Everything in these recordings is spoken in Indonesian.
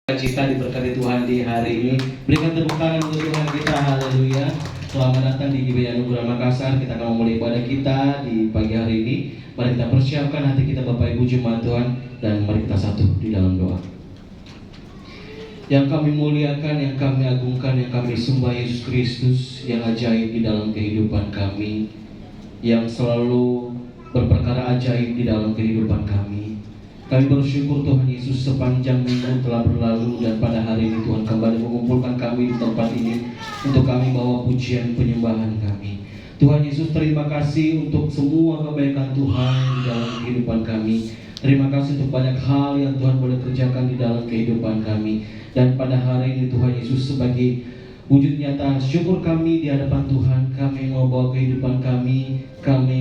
Cita diberkati Tuhan di hari ini. Berikan tepuk tangan untuk Tuhan kita. Haleluya. Selamat datang di GBI Anugerah Makassar. Kita akan memulai ibadah kita di pagi hari ini. Mari kita persiapkan hati kita Bapak Ibu jemaat Tuhan, dan mari kita satu di dalam doa. Yang kami muliakan, yang kami agungkan, yang kami sembah Yesus Kristus yang ajaib di dalam kehidupan kami, yang selalu berperkara ajaib di dalam kehidupan kami. Kami bersyukur Tuhan Yesus sepanjang minggu telah berlalu, dan pada hari ini Tuhan kembali mengumpulkan kami di tempat ini untuk kami bawa pujian penyembahan kami. Tuhan Yesus, terima kasih untuk semua kebaikan Tuhan di dalam kehidupan kami. Terima kasih untuk banyak hal yang Tuhan boleh kerjakan di dalam kehidupan kami. Dan pada hari ini Tuhan Yesus, sebagai wujud nyata syukur kami di hadapan Tuhan, kami mau bawa kehidupan kami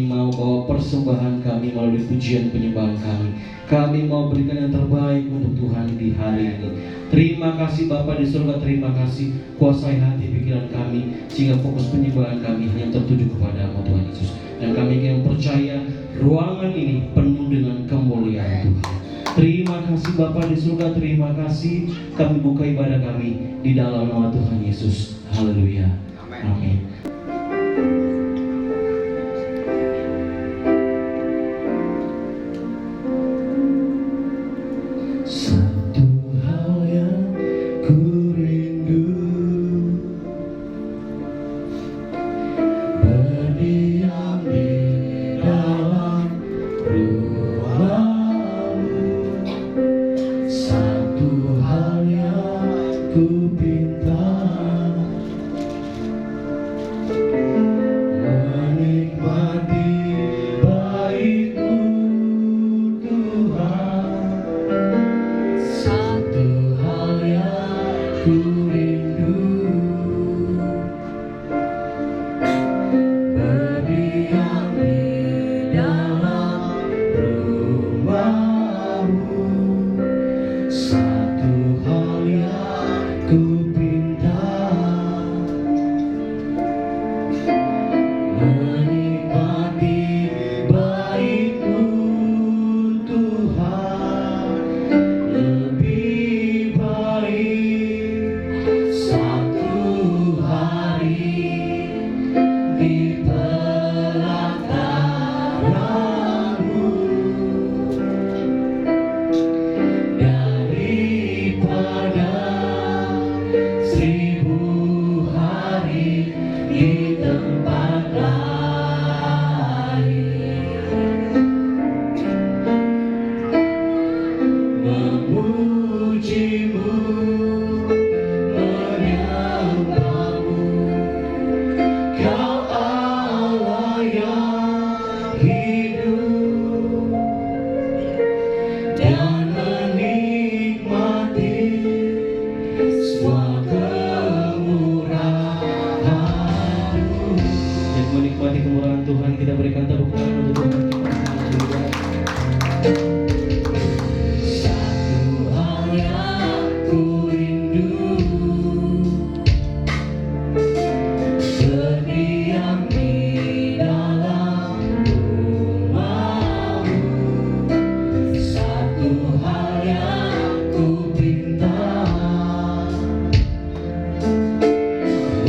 mau bawa persembahan kami melalui pujian penyembahan kami. Kami mau berikan yang terbaik untuk Tuhan di hari ini. Terima kasih Bapa di surga, terima kasih. Kuasai hati pikiran kami, sehingga fokus penyembahan kami hanya tertuju kepada-Mu Tuhan Yesus. Dan kami ingin percaya ruangan ini penuh dengan kemuliaan Tuhan. Terima kasih Bapa di surga, terima kasih. Kami buka ibadah kami di dalam nama Tuhan Yesus. Haleluya. Amin. Satu hal yang ku rindu, berdiam di dalam rumah-Mu. Satu hal yang ku pinta, menikmati baik-Mu Tuhan. Satu hal yang ku rindu, berdiam di dalam rumah-Mu. Satu hal yang ku pinta, menikmati baik-Mu Tuhan. Lebih baik satu hari di pelataran-Mu daripada 1000 hari di tempat lain. Memuji-Mu, menyembah-Mu, Kau Allah yang hidup, dan menikmati semua kemurahan-Mu. Dan menikmati kemurahan Tuhan, kita berikan tepuk tangan untuk Tuhan kita. Satu hal yang ku rindu, berdiam di dalam rumah-Mu. Satu hal yang ku pinta,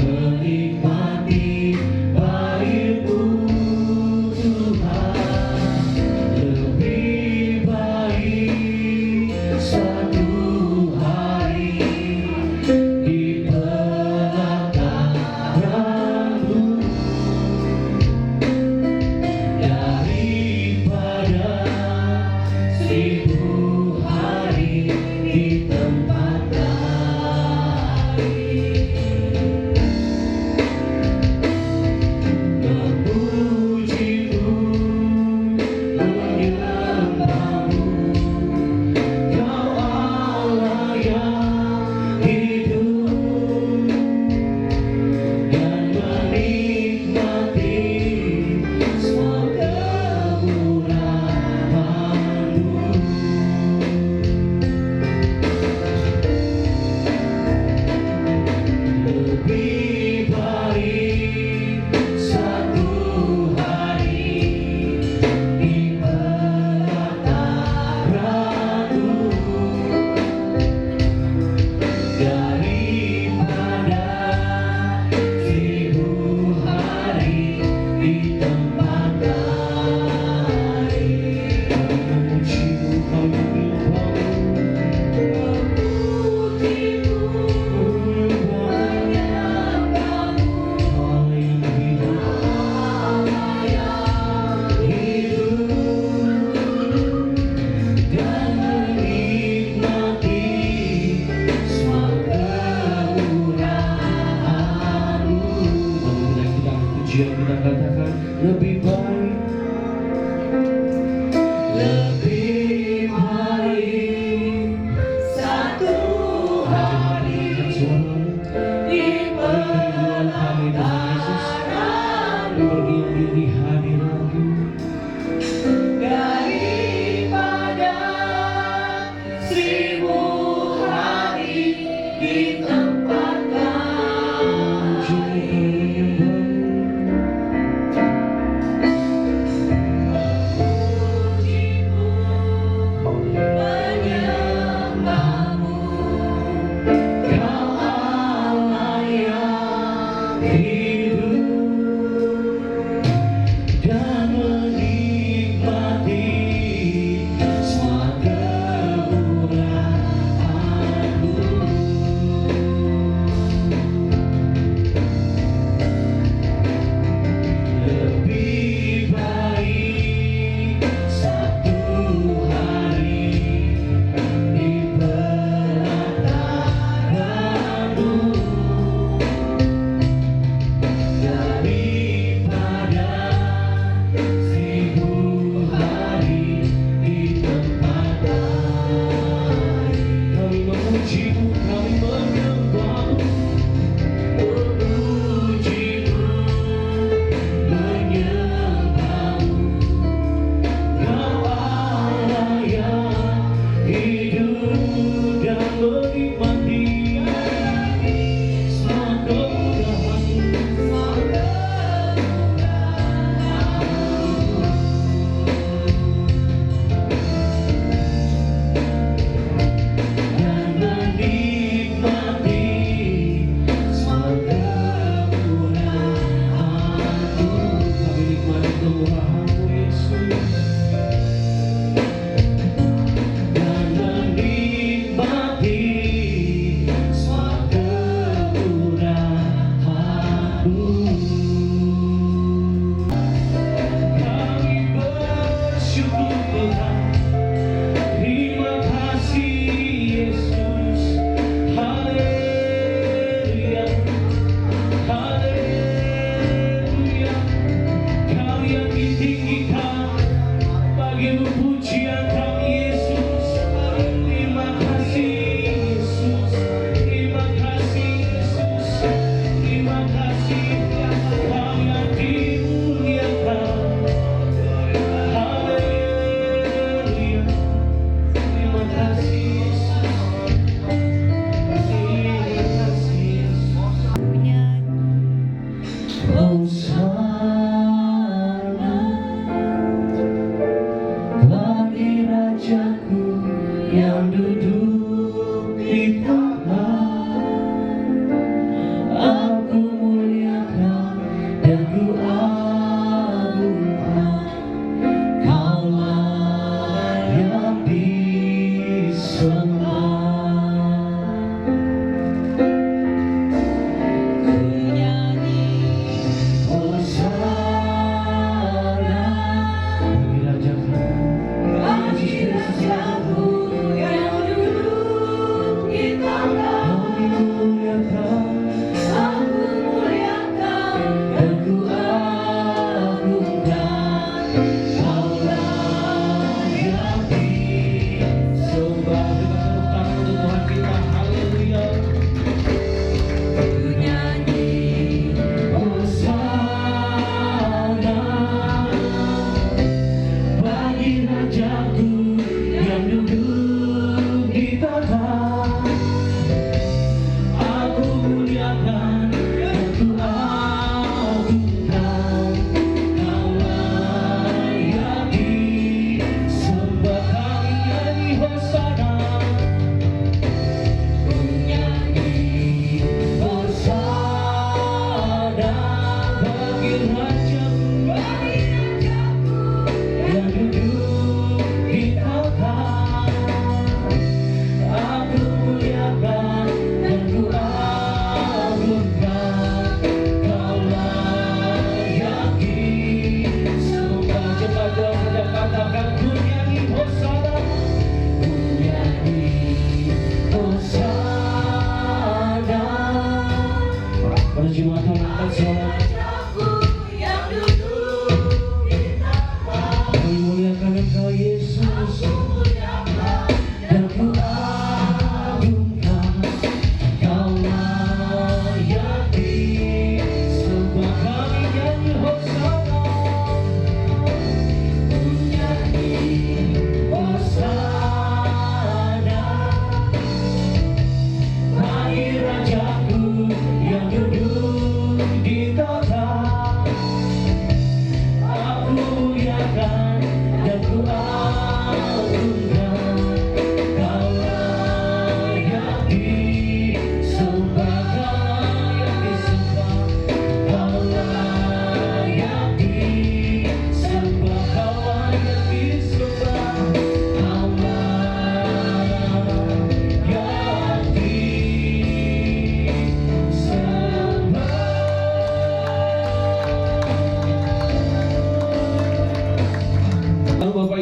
menikmati baik-Mu Tuhan. Lebih baik satu hari di pelataran-Mu daripada 1000 hari di tempat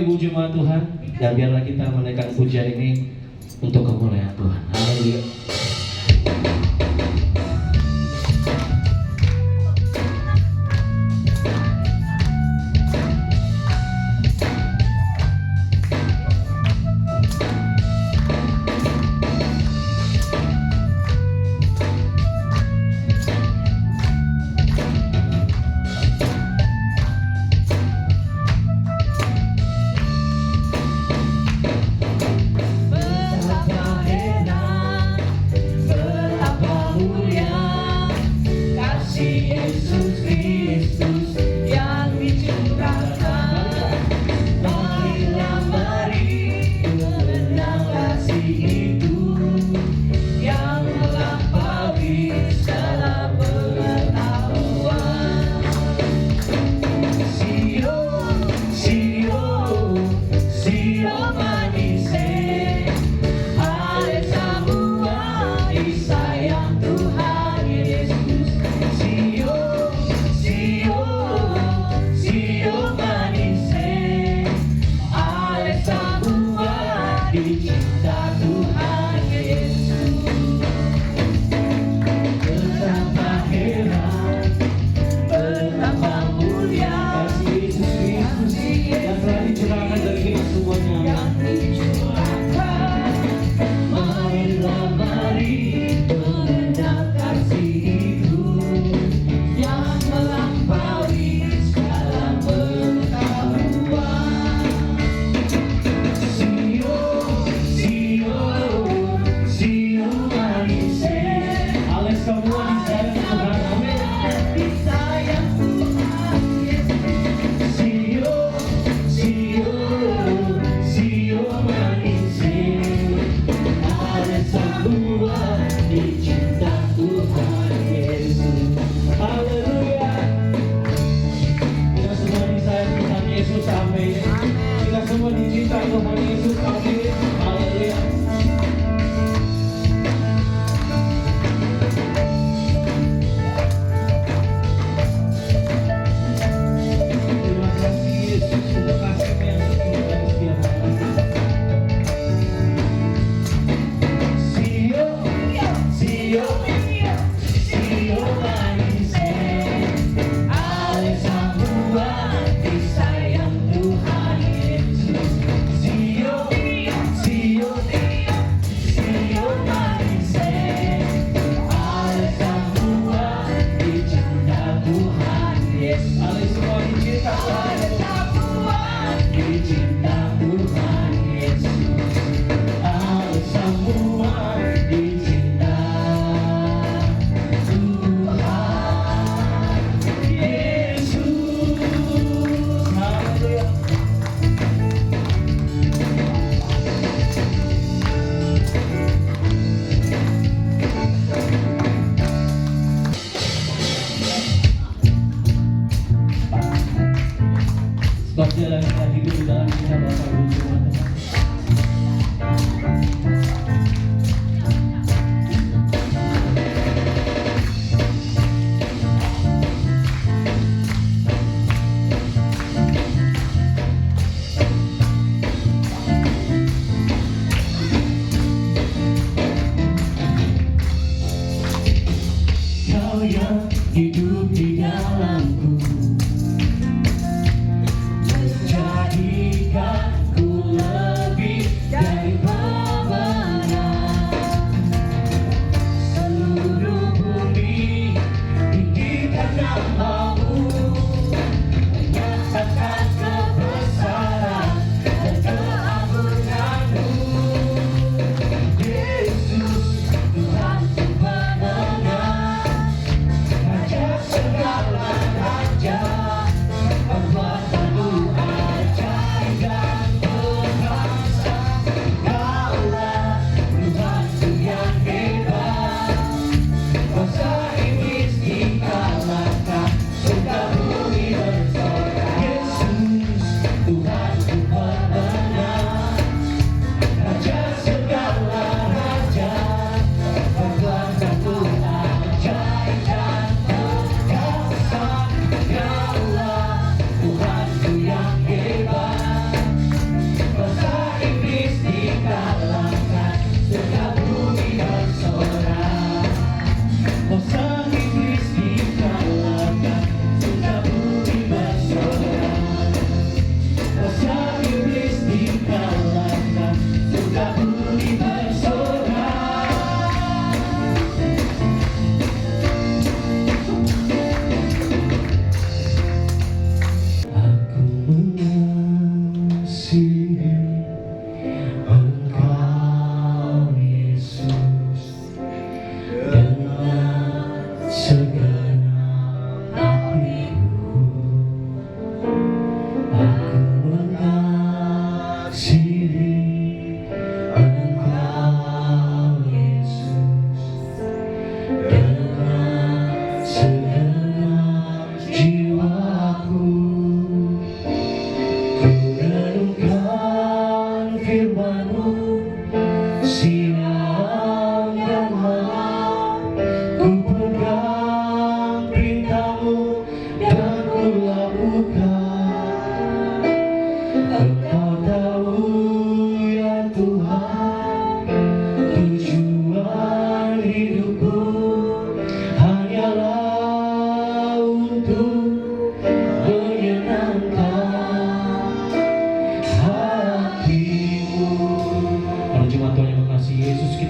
Ibu Jemaat Tuhan, dan biarlah kita menaikkan pujian ini untuk kemuliaan Tuhan. Haleluya. Marilah mari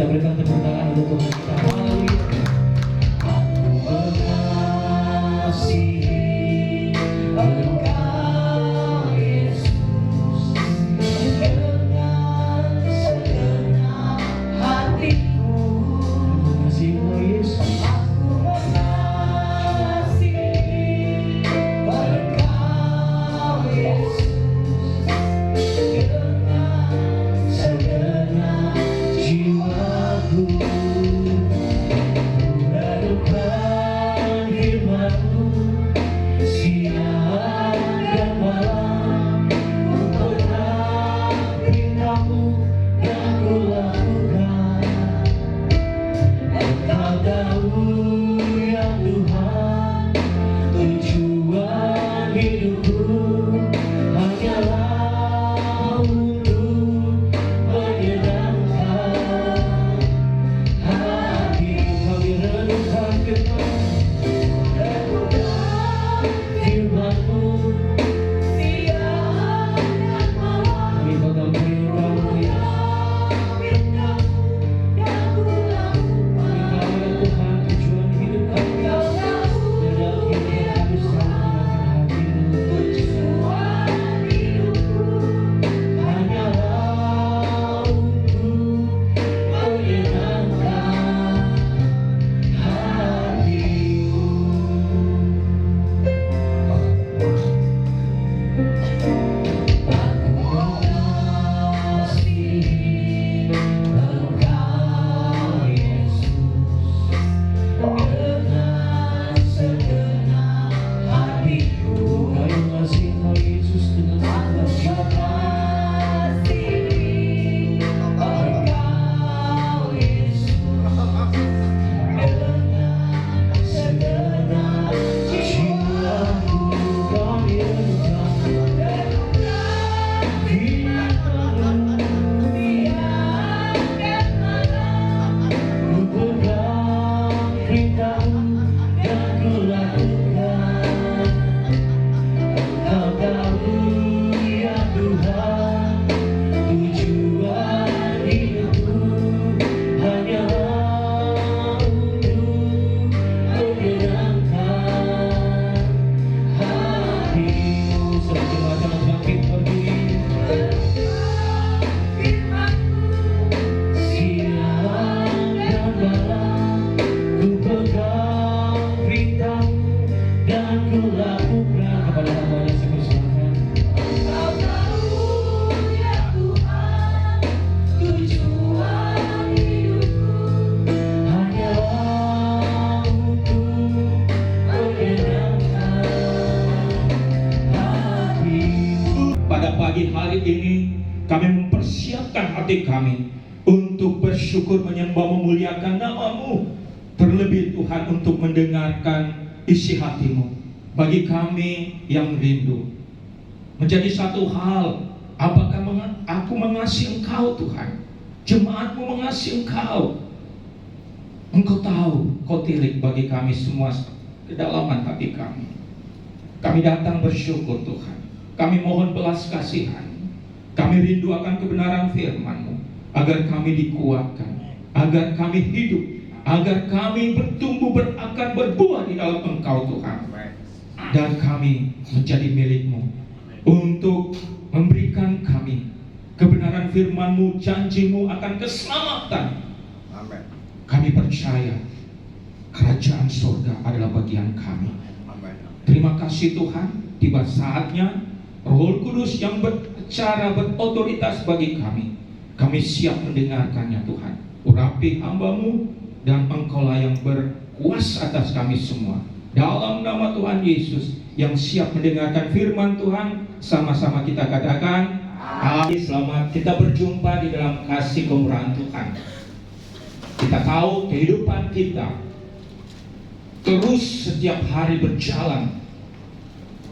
Kita berikan tepuk tangan untuk Tuhan kita. Haleluya. Aku mengasihi Engkau Yesus dengan segenap hatiku. Mengasihi Engkau Yesus. Aku mengasihi Engkau Yesus dengan segenap jiwaku. Merenungkan firman-Mu siang dan malam, ku pegang perintah-Mu dan ku lakukan. Engkau tahu ya Tuhan, tujuan hidupku hanyalah untuk menyenangkan hati. Kami renungkan firman-Mu siang dan malam, kami pegang perintah-Mu ya Tuhan, tujuan hidup kami dan dalam hidup kami selalu menyenangkan hati-Mu. Hanyalah untuk menyenangkan hati-Mu. Aku mengasihi Engkau Yesus dengan segenap hatiku. Kami mengasihi Engkau Yesus dengan segenap jiwa. Engkau Yesus dengan segenap jiwaku. Kami renungkan firman-Mu siang dan malam, ku pegang perintah-Mu dan ku lakukan. Engkau tahu ya Tuhan, tujuan hidupku hanyalah untuk menyenangkan hati-Mu. Semakin lama semakin pergi siang dan malam, ku pegang perintah-Mu dan ku lakukan. Kepada namanya sepersilakan. Engkau tahu ya Tuhan, tujuan hidupku hanyalah untuk menyenangkan hati-Mu. Pada pagi hari ini kami mempersiapkan hati kami untuk bersyukur, menyembah, memuliakan nama-Mu. Terlebih Tuhan untuk mendengarkan isi hati-Mu. Bagi kami yang rindu menjadi satu hal, apakah aku mengasihi Engkau Tuhan, jemaat-Mu mengasihi Engkau. Engkau tahu, Kau tilik bagi kami semua kedalaman hati kami. Kami datang bersyukur Tuhan. Kami mohon belas kasihan. Kami rindu akan kebenaran firman-Mu, agar kami dikuatkan, agar kami hidup, agar kami bertumbuh, berakar, berbuah di dalam Engkau Tuhan. Dan kami menjadi milik-Mu untuk memberikan kami kebenaran firman-Mu, janji-Mu akan keselamatan. Amin. Kami percaya kerajaan surga adalah bagian kami. Amin. Terima kasih Tuhan, tiba saatnya Roh Kudus yang berbicara berotoritas bagi kami. Kami siap mendengarkannya Tuhan. Urapi hamba-Mu dan Engkaulah yang berkuasa atas kami semua. Dalam nama Tuhan Yesus yang siap mendengarkan firman Tuhan, sama-sama kita katakan amin. Selamat kita berjumpa di dalam kasih kemurahan Tuhan. Kita tahu kehidupan kita terus setiap hari berjalan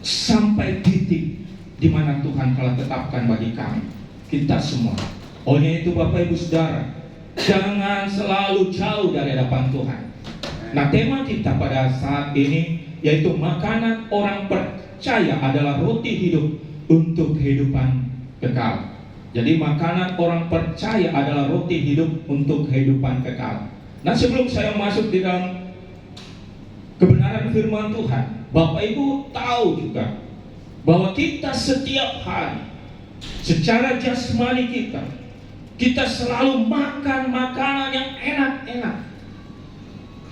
sampai titik di mana Tuhan telah tetapkan bagi kami, kita semua. Oleh itu Bapak Ibu Saudara, jangan selalu jauh dari hadapan Tuhan. Nah, tema kita pada saat ini yaitu makanan orang percaya adalah roti hidup untuk kehidupan kekal. Jadi makanan orang percaya adalah roti hidup untuk kehidupan kekal. Nah, sebelum saya masuk di dalam kebenaran firman Tuhan, Bapak Ibu tahu juga bahwa kita setiap hari secara jasmani kita selalu makan makanan yang enak-enak.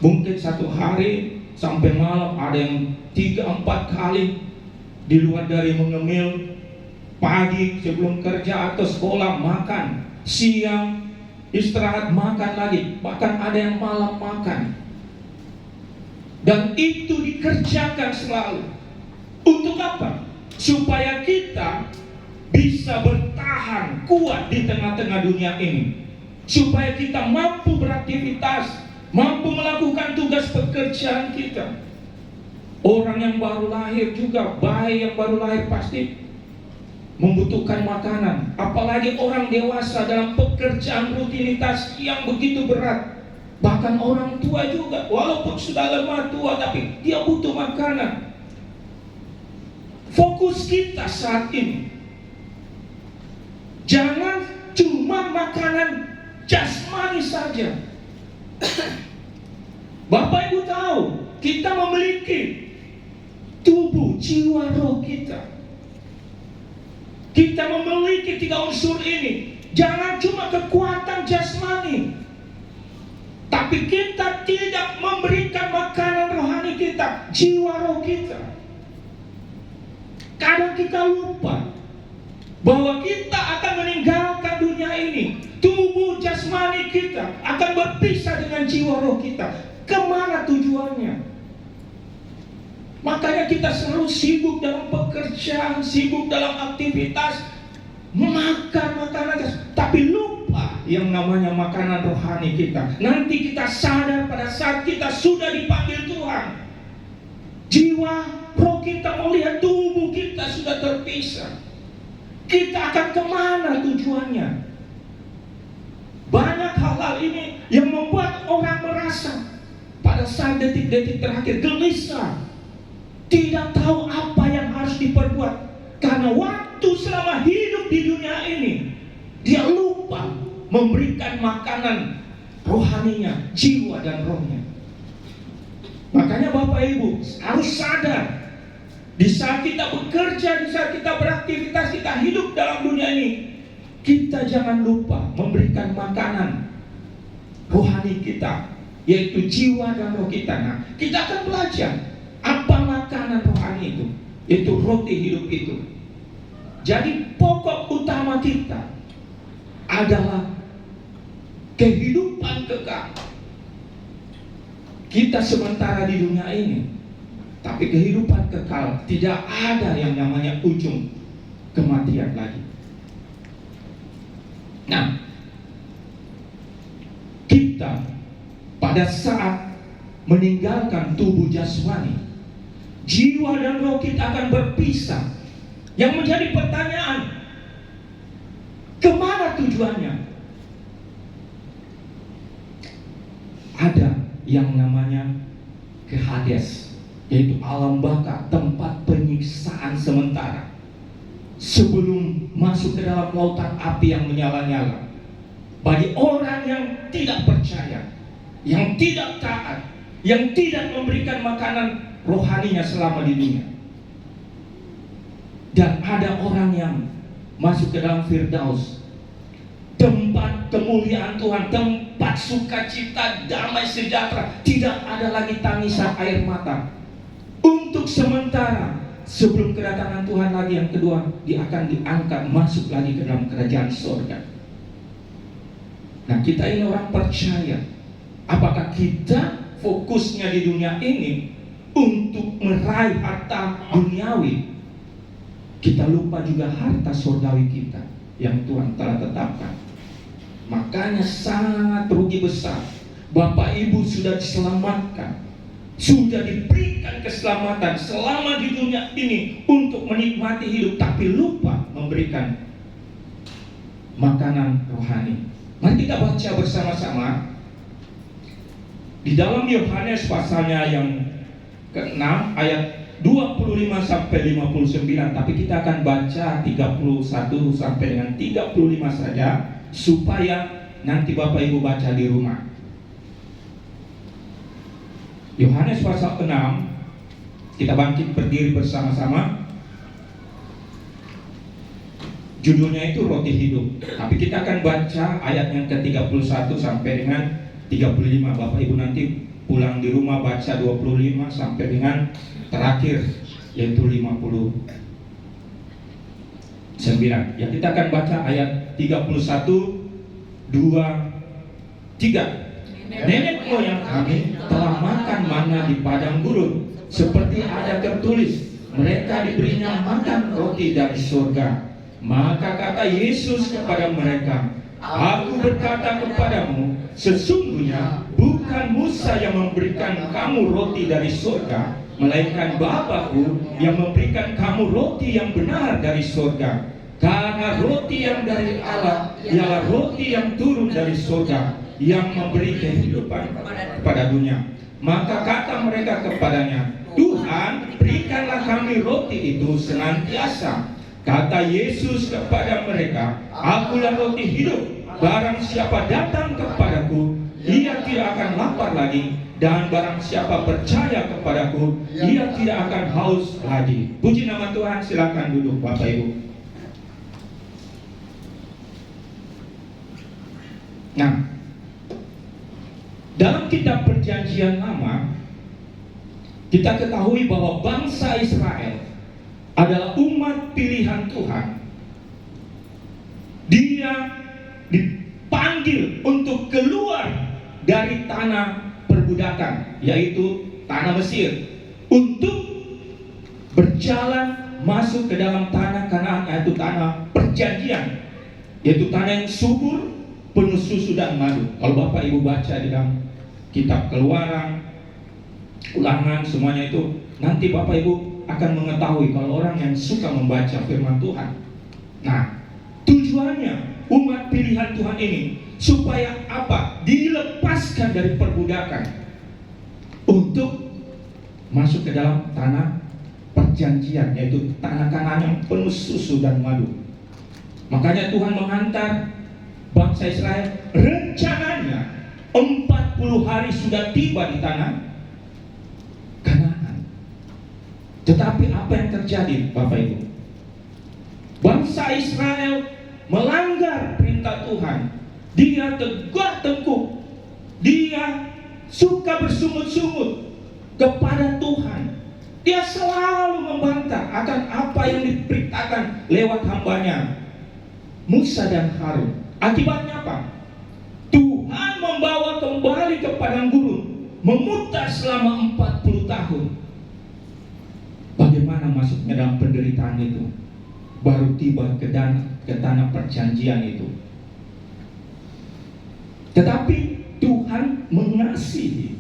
Mungkin satu hari sampai malam ada yang 3-4 kali di luar dari mengemil. Pagi sebelum kerja atau sekolah makan, siang istirahat makan lagi, bahkan ada yang malam makan. Dan itu dikerjakan selalu. Untuk apa? Supaya kita bisa bertahan kuat di tengah-tengah dunia ini. Supaya kita mampu beraktivitas, mampu melakukan tugas pekerjaan kita. Orang yang baru lahir juga, bayi yang baru lahir pasti membutuhkan makanan. Apalagi orang dewasa dalam pekerjaan rutinitas yang begitu berat. Bahkan orang tua juga, walaupun sudah lemah tua, tapi dia butuh makanan. Fokus kita saat ini jangan cuma makanan jasmani saja. Bapak Ibu tahu, kita memiliki tubuh, jiwa, roh kita. Kita memiliki 3 unsur ini. Jangan cuma kekuatan jasmani, tapi kita tidak memberikan makanan rohani kita, jiwa roh kita. Kadang kita lupa bahwa kita akan meninggalkan dunia ini. Tubuh jasmani kita akan berpisah dengan jiwa roh kita. Kemana tujuannya? Makanya kita selalu sibuk dalam pekerjaan, sibuk dalam aktivitas, makan makanan, tapi lupa yang namanya makanan rohani kita. Nanti kita sadar pada saat kita sudah dipanggil Tuhan, jiwa roh kita melihat tubuh kita sudah terpisah. Kita akan kemana tujuannya? Banyak hal-hal ini yang membuat orang merasa pada saat detik-detik terakhir gelisah, tidak tahu apa yang harus diperbuat. Karena waktu selama hidup di dunia ini, dia lupa memberikan makanan rohaninya, jiwa dan rohnya. Makanya Bapak Ibu harus sadar, di saat kita bekerja, di saat kita beraktivitas, kita hidup dalam dunia ini, kita jangan lupa memberikan makanan rohani kita, yaitu jiwa dan roh kita. Nah, kita akan belajar apa makanan rohani itu, yaitu roti hidup itu. Jadi pokok utama kita adalah kehidupan kekal. Kita sementara di dunia ini, tapi kehidupan kekal tidak ada yang namanya ujung kematian lagi. Nah, kita pada saat meninggalkan tubuh jasmani, jiwa dan roh kita akan berpisah. Yang menjadi pertanyaan, kemana tujuannya? Ada yang namanya ke Hades, yaitu alam baka, tempat penyiksaan sementara sebelum masuk ke dalam lautan api yang menyala-nyala. Bagi orang yang tidak percaya, yang tidak taat, yang tidak memberikan makanan rohaninya selama di dunia. Dan ada orang yang masuk ke dalam Firdaus, tempat kemuliaan Tuhan, tempat sukacita, damai sejahtera. Tidak ada lagi tangisan air mata. Untuk sementara, sebelum kedatangan Tuhan lagi yang kedua, dia akan diangkat masuk lagi ke dalam kerajaan surga. Nah, kita ini orang percaya. Apakah kita fokusnya di dunia ini untuk meraih harta duniawi? Kita lupa juga harta surgawi kita yang Tuhan telah tetapkan. Makanya sangat rugi besar. Bapak Ibu sudah diselamatkan, sudah diberikan keselamatan selama di dunia ini untuk menikmati hidup, tapi lupa memberikan makanan rohani. Mari kita baca bersama-sama di dalam Yohanes pasalnya yang ke-6 ayat 25 sampai 59, tapi kita akan baca 31 sampai dengan 35 saja supaya nanti Bapak Ibu baca di rumah. Yohanes pasal 6, kita bangkit berdiri bersama-sama. Judulnya itu roti hidup. Tapi kita akan baca ayat yang ke-31 sampai dengan 35. Bapak Ibu nanti pulang di rumah baca 25 sampai dengan terakhir yaitu 59. Ya, kita akan baca ayat 31, 2, 3. Nenek moyang kami telah makan mana di padang gurun, seperti ada tertulis, mereka diberinya makan roti dari surga. Maka kata Yesus kepada mereka, Aku berkata kepadamu, sesungguhnya bukan Musa yang memberikan kamu roti dari surga, melainkan Bapa-Ku yang memberikan kamu roti yang benar dari surga. Karena roti yang dari Allah ialah roti yang turun dari surga, yang memberi kehidupan kepada dunia. Maka kata mereka kepadanya, Tuhan, berikanlah kami roti itu senantiasa. Kata Yesus kepada mereka, Akulah roti hidup. Barang siapa datang kepadaku, ia tidak akan lapar lagi. Dan barang siapa percaya kepadaku, ia tidak akan haus lagi. Puji nama Tuhan. Silakan duduk Bapak Ibu. Nah, dalam kitab Perjanjian Lama, kita ketahui bahwa bangsa Israel adalah umat pilihan Tuhan. Dia dipanggil untuk keluar dari tanah perbudakan, yaitu tanah Mesir, untuk berjalan masuk ke dalam tanah Kanaan, yaitu tanah perjanjian, yaitu tanah yang subur, penuh susu dan madu. Kalau Bapak Ibu baca di dalam kitab Keluaran, Ulangan, semuanya itu, nanti Bapak Ibu akan mengetahui kalau orang yang suka membaca firman Tuhan. Nah, tujuannya umat pilihan Tuhan ini supaya apa? Dilepaskan dari perbudakan untuk masuk ke dalam tanah perjanjian, yaitu tanah Kanaan yang penuh susu dan madu. Makanya Tuhan menghantar bangsa Israel, rencananya 40 hari sudah tiba di tanah Kanaan. Tetapi apa yang terjadi Bapak Ibu? Bangsa Israel melanggar perintah Tuhan. Dia tegak tengkuk. Dia suka bersungut-sungut kepada Tuhan. Dia selalu membantah akan apa yang diperintahkan lewat hambanya Musa dan Harun. Akibatnya apa? Tuhan membawa kembali ke padang gurun, memutar selama 40 tahun. Bagaimana masuknya dalam penderitaan itu? Baru tiba ke tanah perjanjian itu. Tetapi Tuhan mengasihi.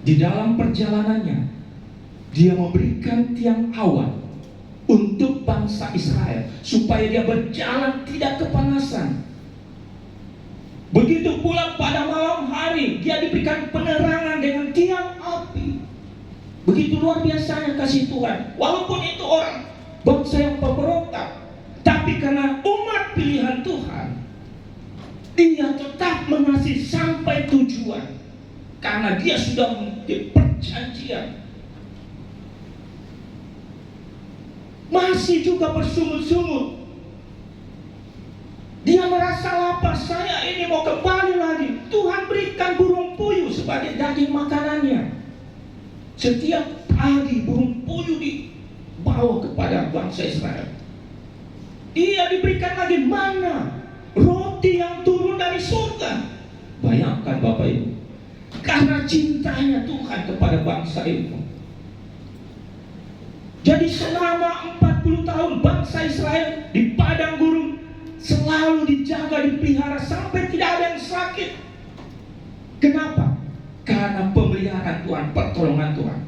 Di dalam perjalanannya, Dia memberikan tiang awan untuk bangsa Israel, supaya dia berjalan tidak kepanasan. Begitu pula pada malam hari, dia diberikan penerangan dengan tiang api. Begitu luar biasanya kasih Tuhan. Walaupun itu orang bangsa yang pemberontak, tapi karena umat pilihan Tuhan, dia tetap mengasihi sampai tujuan. Karena dia sudah memiliki perjanjian. Masih juga bersungut-sungut. Dia merasa lapar, saya ini mau kembali lagi. Tuhan berikan burung puyuh sebagai daging makanannya. Setiap pagi burung puyuh dibawa kepada bangsa Israel. Dia diberikan lagi mana? Roti yang turun dari surga. Bayangkan Bapak Ibu, karena cintanya Tuhan kepada bangsa itu. Jadi selama 40 tahun bangsa Israel di padang gurun selalu dijaga, dipelihara sampai tidak ada yang sakit. Kenapa? Karena pemeliharaan Tuhan, pertolongan Tuhan.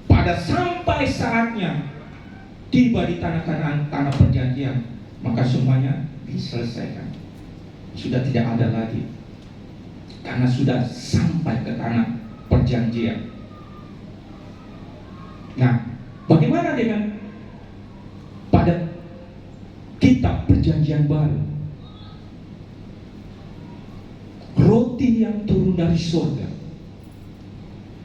Pada sampai saatnya tiba di tanah Kanaan, tanah perjanjian, maka semuanya diselesaikan. Sudah tidak ada lagi, karena sudah sampai ke tanah perjanjian. Nah, bagaimana dengan pada kitab Perjanjian Baru? Roti yang turun dari surga.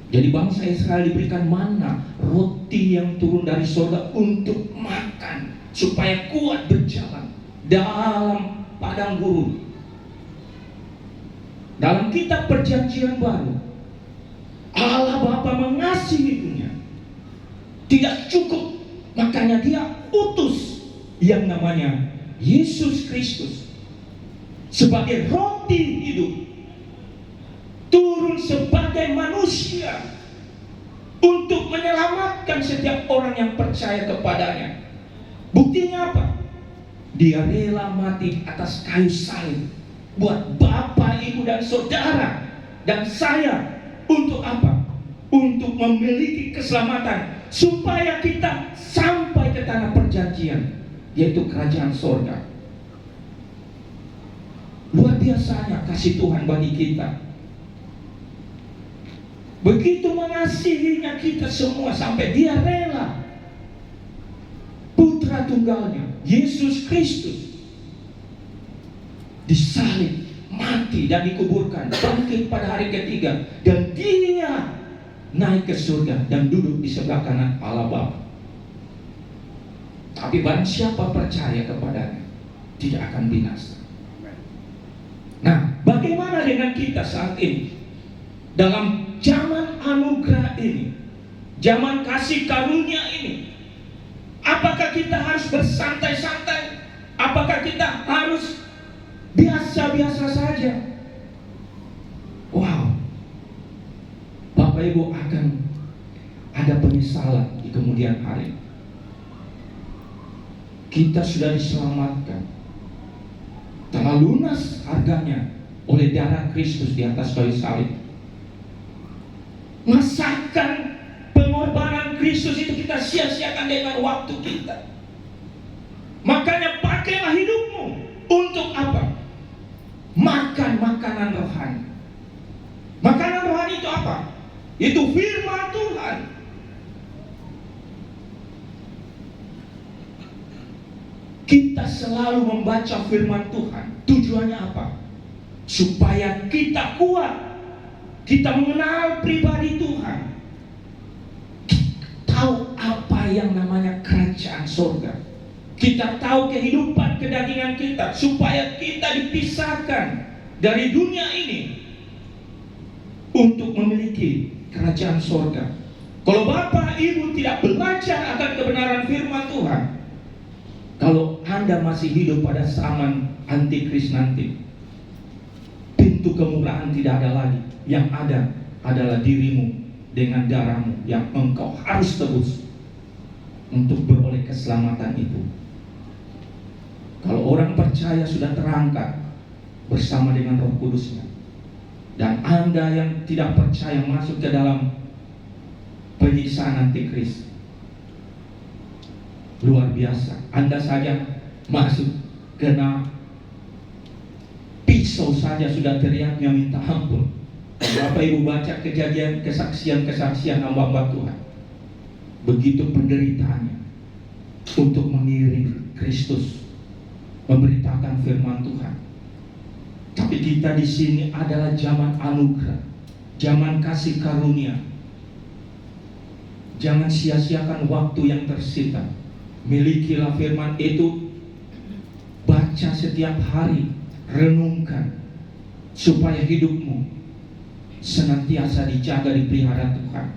Jadi bangsa Israel diberikan manna, roti yang turun dari surga untuk makan, supaya kuat berjalan dalam padang gurun. Dalam kitab Perjanjian Baru, Allah Bapa mengasihi dunia. Tidak cukup, makanya Dia utus yang namanya Yesus Kristus sebagai roti hidup, turun sebagai manusia untuk menyelamatkan setiap orang yang percaya kepadanya. Buktinya apa? Dia rela mati atas kayu salib buat Bapak, Ibu, dan Saudara dan saya. Untuk apa? Untuk memiliki keselamatan, supaya kita sampai ke tanah perjanjian, yaitu kerajaan sorga. Luar biasanya kasih Tuhan bagi kita. Begitu mengasihinya kita semua, sampai Dia rela Putra Tunggalnya Yesus Kristus disalib, mati, dan dikuburkan, bangkit pada hari ketiga, dan Dia naik ke surga dan duduk di sebelah kanan Allah Bapa. Tapi barang siapa percaya kepadanya, tidak akan binasa. Nah, bagaimana dengan kita saat ini? Dalam zaman anugerah ini, zaman kasih karunia ini, apakah kita harus bersantai-santai? Apakah kita harus biasa-biasa saja? Wow, Bapak Ibu akan ada penyesalan di kemudian hari. Kita sudah diselamatkan, telah lunas harganya oleh darah Kristus di atas kayu salib. Masakan pengorbanan Kristus itu kita sia-siakan dengan waktu kita. Makanya pakailah hidupmu untuk apa? Makan makanan rohani. Makanan rohani itu apa? Itu firman Tuhan. Kita selalu membaca firman Tuhan. Tujuannya apa? Supaya kita kuat. Kita mengenal pribadi Tuhan. Tahu apa yang namanya kerajaan surga. Kita tahu kehidupan kedagingan kita, supaya kita dipisahkan dari dunia ini untuk memiliki kerajaan surga. Kalau Bapak Ibu tidak belajar akan kebenaran firman Tuhan, kalau Anda masih hidup pada zaman antikris nanti, pintu kemurahan tidak ada lagi. Yang ada adalah dirimu dengan darahmu yang engkau harus tebus untuk beroleh keselamatan itu. Kalau orang percaya sudah terangkat bersama dengan Roh Kudusnya, dan Anda yang tidak percaya masuk ke dalam penyiksaan antikris, luar biasa. Anda saja masuk kena pisau saja sudah teriaknya minta ampun. Bapak Ibu baca kejadian, kesaksian hamba-hamba Tuhan, begitu penderitaannya untuk mengiring Kristus, memberitakan firman Tuhan. Tapi kita di sini adalah zaman anugerah, zaman kasih karunia. Jangan sia-siakan waktu yang tersita. Milikilah firman itu, baca setiap hari, renungkan, supaya hidupmu senantiasa dijaga, dipelihara Tuhan.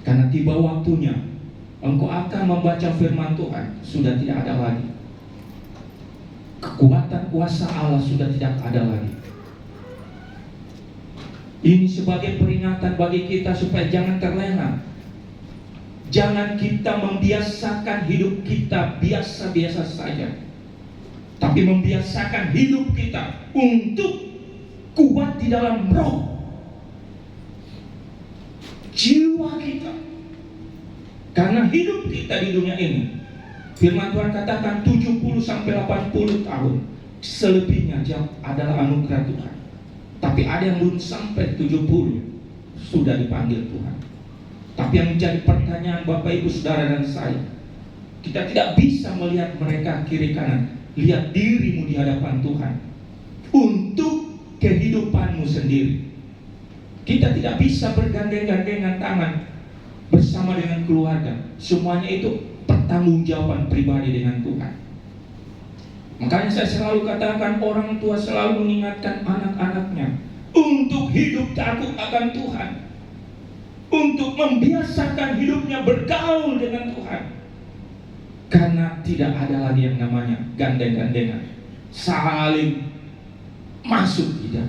Karena tiba waktunya engkau akan membaca firman Tuhan, sudah tidak ada lagi. Kekuatan kuasa Allah sudah tidak ada lagi. Ini sebagai peringatan bagi kita supaya jangan terlena. Jangan kita membiasakan hidup kita biasa-biasa saja, tapi membiasakan hidup kita untuk kuat di dalam roh, jiwa kita. Karena hidup kita di dunia ini, firman Tuhan katakan 70-80 tahun. Selebihnya adalah anugerah Tuhan. Tapi ada yang belum sampai 70 sudah dipanggil Tuhan. Tapi yang menjadi pertanyaan Bapak Ibu Saudara dan saya, kita tidak bisa melihat mereka kiri kanan. Lihat dirimu di hadapan Tuhan untuk kehidupanmu sendiri. Kita tidak bisa bergandeng-gandengan tangan bersama dengan keluarga. Semuanya itu pertanggungjawaban pribadi dengan Tuhan. Makanya saya selalu katakan, orang tua selalu mengingatkan anak-anaknya untuk hidup takut akan Tuhan, untuk membiasakan hidupnya bergaul dengan Tuhan. Karena tidak ada lagi yang namanya gandeng-gandengan, saling masuk tidak,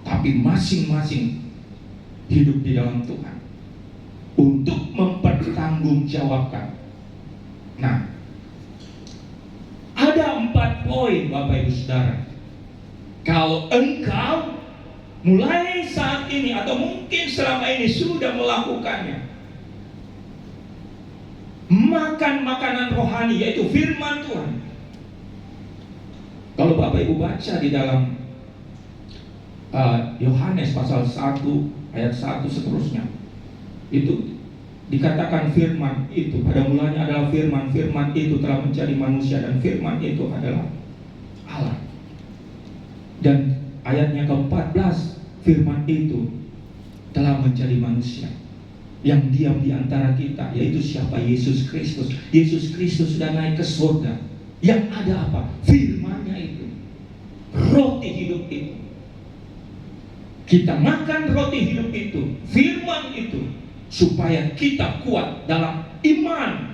tapi masing-masing hidup di dalam Tuhan untuk mempertanggungjawabkan. Nah, ada 4 poin Bapak Ibu Saudara. Kalau engkau mulai saat ini atau mungkin selama ini sudah melakukannya, makan makanan rohani, yaitu firman Tuhan. Kalau Bapak Ibu baca di dalam Yohanes pasal 1 ayat 1 seterusnya, itu dikatakan firman itu pada mulanya adalah firman, firman itu telah menjadi manusia dan firman itu adalah Allah. Dan ayatnya ke-14, firman itu telah menjadi manusia yang diam di antara kita, yaitu siapa? Yesus Kristus. Yesus Kristus sudah naik ke surga. Yang ada apa? Firman-Nya itu, roti hidup itu. Kita makan roti hidup itu, firman itu, supaya kita kuat dalam iman,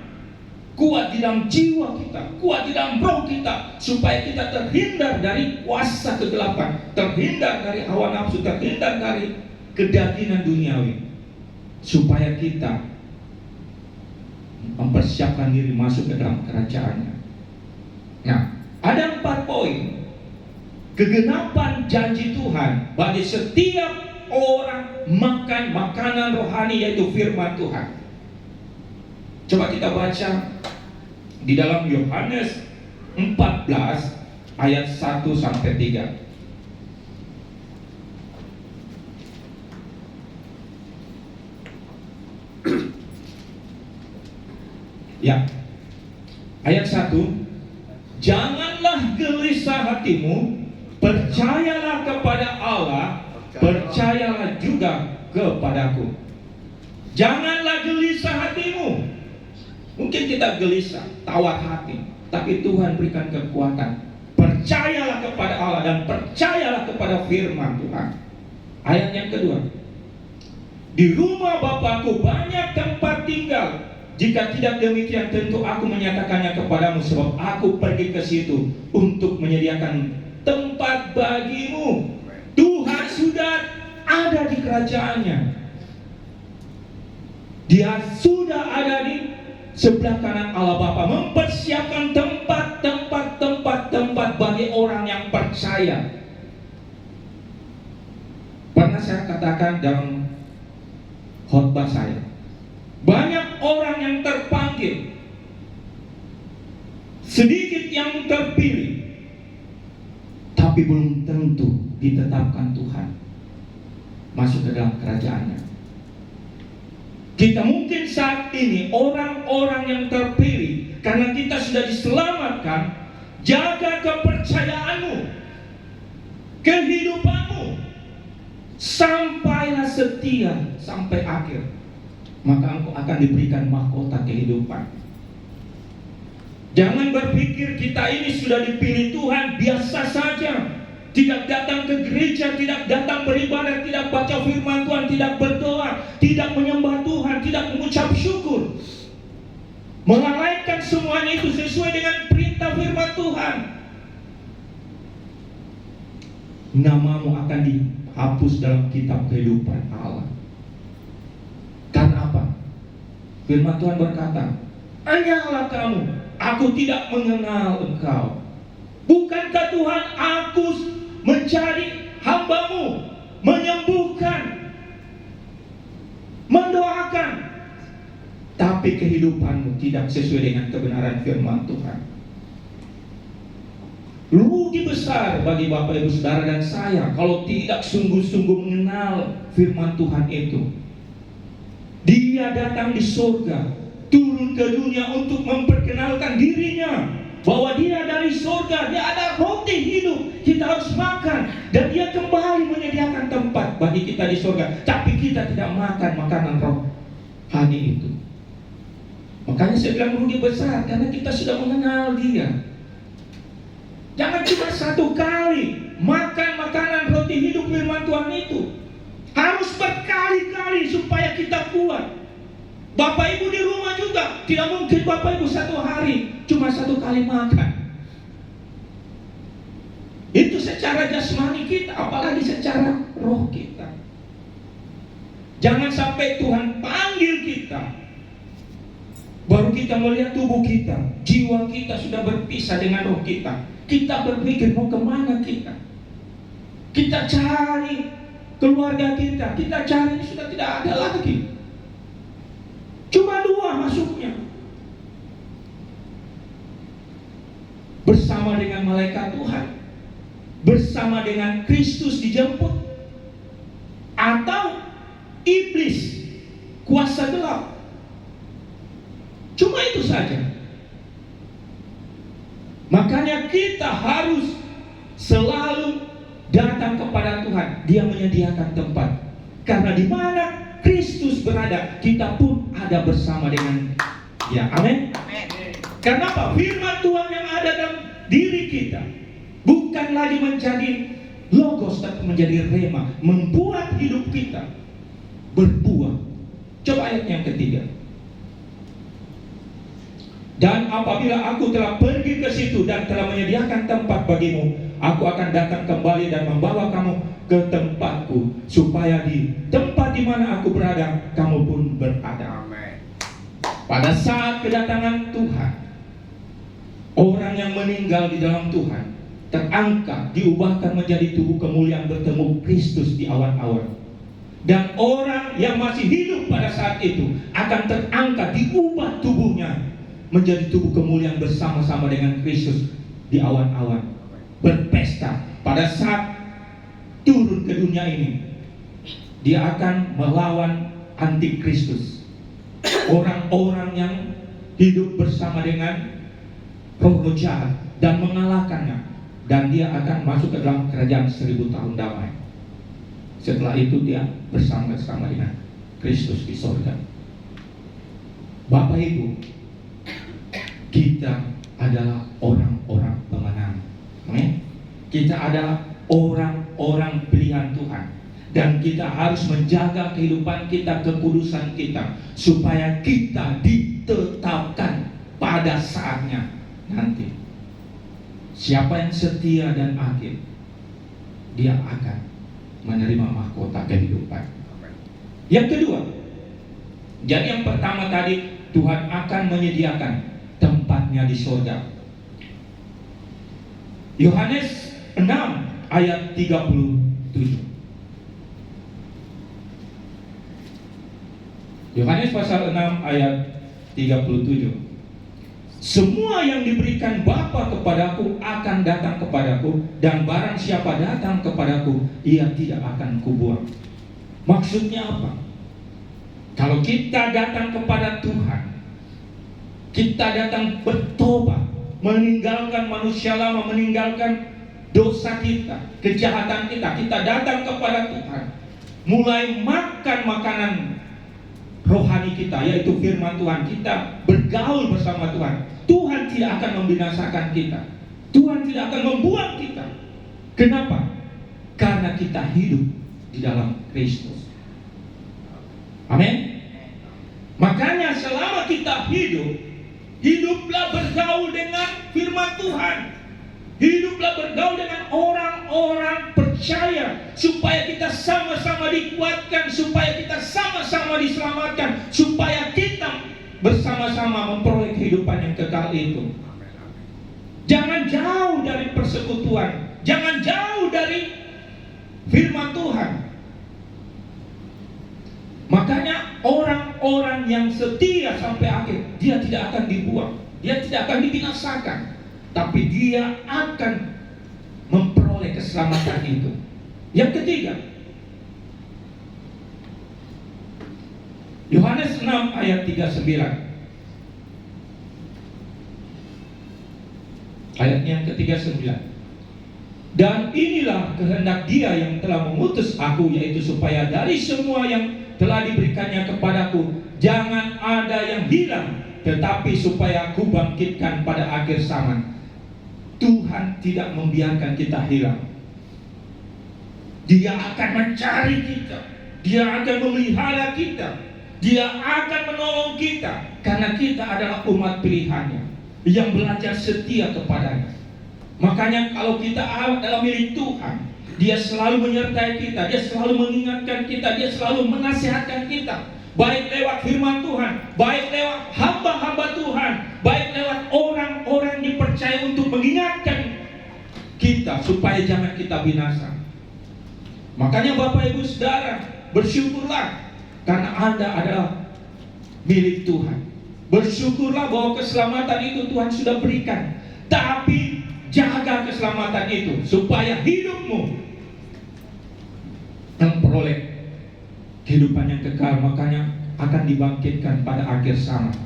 kuat di dalam jiwa kita, kuat di dalam roh kita, supaya kita terhindar dari kuasa kegelapan, terhindar dari hawa nafsu, terhindar dari kedagingan duniawi, supaya kita mempersiapkan diri masuk ke dalam kerajaannya. Nah, ada 4 poin kegenapan janji Tuhan bagi setiap orang makan makanan rohani, yaitu firman Tuhan. Coba kita baca di dalam Yohanes 14 ayat 1 sampai 3. Ya, ayat 1, janganlah gelisah hatimu, percayalah kepada Allah, percayalah juga kepadaku. Janganlah gelisah hatimu. Mungkin kita gelisah, tawar hati, tapi Tuhan berikan kekuatan. Percayalah kepada Allah dan percayalah kepada firman Tuhan. Ayat yang kedua, di rumah Bapakku banyak tempat tinggal. Jika tidak demikian, tentu aku menyatakannya kepadamu, sebab aku pergi ke situ untuk menyediakan tempat bagimu. Tuhan sudah ada di kerajaannya. Dia sudah ada di sebelah kanan Allah Bapa, mempersiapkan tempat bagi orang yang percaya. Pernah saya katakan dalam khotbah saya, banyak orang yang terpanggil, sedikit yang terpilih, tapi belum tentu ditetapkan Tuhan masuk ke dalam kerajaannya. Kita mungkin saat ini orang-orang yang terpilih karena kita sudah diselamatkan. Jaga kepercayaanmu, kehidupanmu, sampailah setia sampai akhir, maka engkau akan diberikan mahkota kehidupan. Jangan berpikir kita ini sudah dipilih Tuhan biasa saja, tidak datang ke gereja, tidak datang beribadah, tidak baca firman Tuhan, tidak berdoa, tidak menyembah Tuhan, tidak mengucap syukur, melalaikan semuanya itu sesuai dengan perintah firman Tuhan. Namamu akan dihapus dalam kitab kehidupan Allah. Karena apa? Firman Tuhan berkata, "Hanyalah kamu, aku tidak mengenal engkau." Bukankah Tuhan aku mencari hambamu, menyembuhkan, mendoakan, tapi kehidupanmu tidak sesuai dengan kebenaran firman Tuhan? Rugi besar bagi Bapak Ibu Saudara dan saya kalau tidak sungguh-sungguh mengenal firman Tuhan itu. Dia datang di surga, turun ke dunia untuk memperkenalkan dirinya, bahwa dia dari surga, dia ada roti hidup, kita harus makan. Dan dia kembali menyediakan tempat bagi kita di surga. Tapi kita tidak makan makanan rohani itu. Makanya saya bilang rugi besar, karena kita sudah mengenal dia. Jangan cuma satu kali makan makanan roti hidup firman Tuhan itu, harus berkali-kali supaya kita kuat. Bapak Ibu di rumah juga, tidak mungkin Bapak Ibu satu hari cuma satu kali makan. Itu secara jasmani kita, apalagi secara roh kita. Jangan sampai Tuhan panggil kita, baru kita melihat tubuh kita, jiwa kita sudah berpisah dengan roh kita. Kita berpikir mau kemana kita. Kita cari keluarga kita, kita cari, sudah tidak ada lagi. Cuma dua masuknya, bersama dengan malaikat Tuhan, bersama dengan Kristus dijemput, atau iblis, kuasa gelap. Cuma itu saja. Makanya kita harus selalu datang kepada Tuhan. Dia menyediakan tempat. Karena di mana Kristus berada, kita pun ada bersama dengan Dia. Amin. Karena apa? Firman Tuhan yang ada dalam diri kita bukan lagi menjadi logos, tapi menjadi rema, membuat hidup kita berbuah. Coba ayat yang ketiga. Dan apabila aku telah pergi ke situ dan telah menyediakan tempat bagimu, aku akan datang kembali dan membawa kamu ke tempatku, supaya di tempat di mana aku berada, kamu pun berada. Amin. Pada saat kedatangan Tuhan, orang yang meninggal di dalam Tuhan terangkat, diubahkan menjadi tubuh kemuliaan, bertemu Kristus di awan-awan. Dan orang yang masih hidup pada saat itu akan terangkat, diubah tubuhnya menjadi tubuh kemuliaan bersama-sama dengan Kristus di awan-awan, berpesta. Pada saat turun ke dunia ini, dia akan melawan antikristus, orang-orang yang hidup bersama dengan roh jahat, dan mengalahkannya. Dan dia akan masuk ke dalam kerajaan 1000 tahun damai. Setelah itu dia bersama-sama dengan Kristus di surga. Bapak Ibu, kita adalah orang-orang pemenang. Amin. Kita adalah orang-orang pilihan Tuhan. Dan kita harus menjaga kehidupan kita, kekudusan kita, supaya kita ditetapkan pada saatnya nanti. Siapa yang setia dan adil, dia akan menerima mahkota kehidupan. Yang kedua, jadi yang pertama tadi, Tuhan akan menyediakan tempatnya di surga. Yohanes 6 ayat 37. Yohanes pasal 6 ayat 37. Semua yang diberikan Bapa kepadaku akan datang kepadaku, dan barang siapa datang kepadaku, ia tidak akan kubuang. Maksudnya apa? Kalau kita datang kepada Tuhan, kita datang bertobat, meninggalkan manusia lama, meninggalkan dosa kita, kejahatan kita. Kita datang kepada Tuhan, mulai makan makanan rohani kita, yaitu firman Tuhan. Kita bergaul bersama Tuhan. Tuhan tidak akan membinasakan kita, Tuhan tidak akan membuang kita. Kenapa? Karena kita hidup di dalam Kristus. Amin. Makanya selama kita hidup, hiduplah bergaul dengan firman Tuhan. Hiduplah bergaul dengan orang-orang percaya, supaya kita sama-sama dikuatkan, supaya kita sama-sama diselamatkan, supaya kita bersama-sama memperoleh kehidupan yang kekal itu. Jangan jauh dari persekutuan, jangan jauh dari firman Tuhan. Makanya orang-orang yang setia sampai akhir, dia tidak akan dibuang, dia tidak akan dibinasakan, tapi dia akan memperoleh keselamatan itu. Yang ketiga, Yohanes 6 ayat 39. Ayatnya yang ke-39. Dan inilah kehendak Dia yang telah mengutus aku, yaitu supaya dari semua yang telah diberikannya kepadaku jangan ada yang hilang, tetapi supaya aku bangkitkan pada akhir zaman. Tuhan tidak membiarkan kita hilang. Dia akan mencari kita, Dia akan memelihara kita, Dia akan menolong kita, karena kita adalah umat pilihannya yang belajar setia kepadanya. Makanya kalau kita adalah milik Tuhan, Dia selalu menyertai kita, Dia selalu mengingatkan kita, Dia selalu menasihatkan kita, baik lewat firman Tuhan, baik lewat hamba-hamba Tuhan, baik lewat orang-orang yang dipercaya untuk mengingatkan kita supaya jangan kita binasa. Makanya Bapak Ibu Saudara, bersyukurlah karena Anda adalah milik Tuhan. Bersyukurlah bahwa keselamatan itu Tuhan sudah berikan. Tapi jaga keselamatan itu supaya hidupmu memperoleh kehidupan yang kekal. Makanya akan dibangkitkan pada akhir zaman,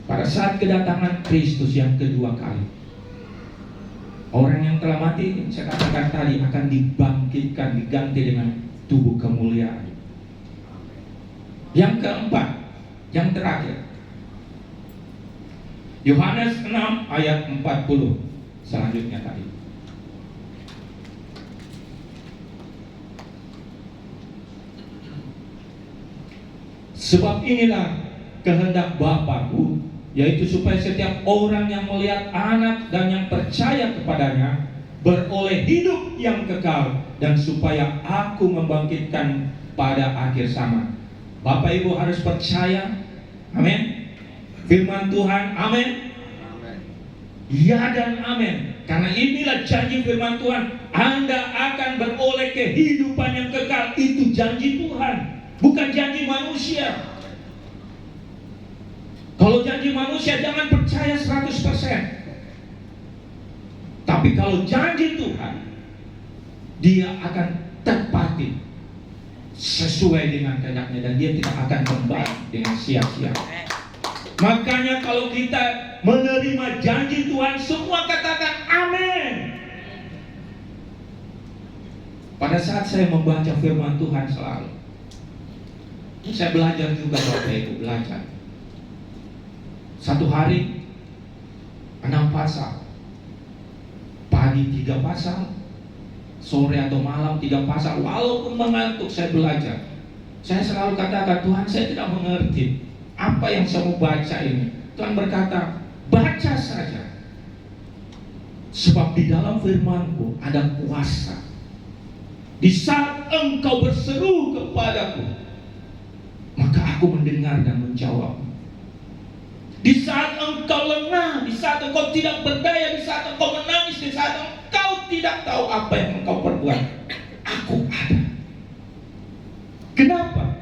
pada saat kedatangan Kristus yang kedua kali. Orang yang telah mati, saya katakan tadi, akan dibangkitkan, diganti dengan tubuh kemuliaan. Yang keempat, yang terakhir, Yohanes 6 ayat 40 selanjutnya tadi. Sebab inilah kehendak Bapa-Ku, yaitu supaya setiap orang yang melihat Anak dan yang percaya kepadanya beroleh hidup yang kekal, dan supaya Aku membangkitkan pada akhir zaman. Bapak Ibu harus percaya, amin, firman Tuhan, amin, ya dan amin. Karena inilah janji firman Tuhan, Anda akan beroleh kehidupan yang kekal. Itu janji Tuhan, bukan janji manusia. Kalau janji manusia jangan percaya 100%. Tapi kalau janji Tuhan, Dia akan tepati sesuai dengan kehendaknya, dan Dia tidak akan kembali dengan sia-sia. Makanya kalau kita menerima janji Tuhan, semua katakan amin. Pada saat saya membaca firman Tuhan selalu, saya belajar juga, Bapak Ibu, belajar. Satu hari 6 pasal, pagi 3 pasal, sore atau malam 3 pasal. Walaupun mengantuk, saya belajar. Saya selalu katakan, Tuhan, saya tidak mengerti apa yang saya mau baca ini. Tuhan berkata, baca saja, sebab di dalam firman-Ku ada kuasa. Di saat engkau berseru kepadaku, maka aku mendengar dan menjawab. Di saat engkau lengah, di saat engkau tidak berdaya, di saat engkau menangis, di saat engkau tidak tahu apa yang engkau perbuat, aku ada. Kenapa?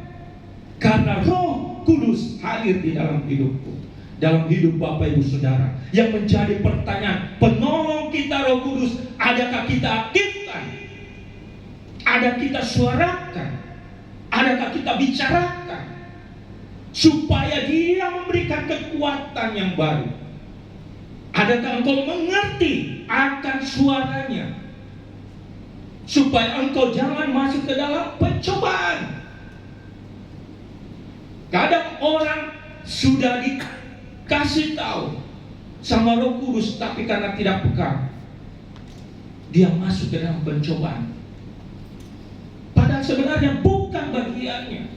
Karena Roh Kudus hadir di dalam hidupku, dalam hidup Bapak Ibu Saudara. Yang menjadi pertanyaan, penolong kita Roh Kudus, adakah kita aktifkan? Ada kita suarakan? Adakah kita bicarakan? Supaya Dia memberikan kekuatan yang baru. Adakah engkau mengerti akan suaranya? Supaya engkau jangan masuk ke dalam pencobaan. Kadang orang sudah dikasih tahu sama Roh Kudus, tapi karena tidak peka, dia masuk ke dalam pencobaan. Padahal sebenarnya bukan bagiannya.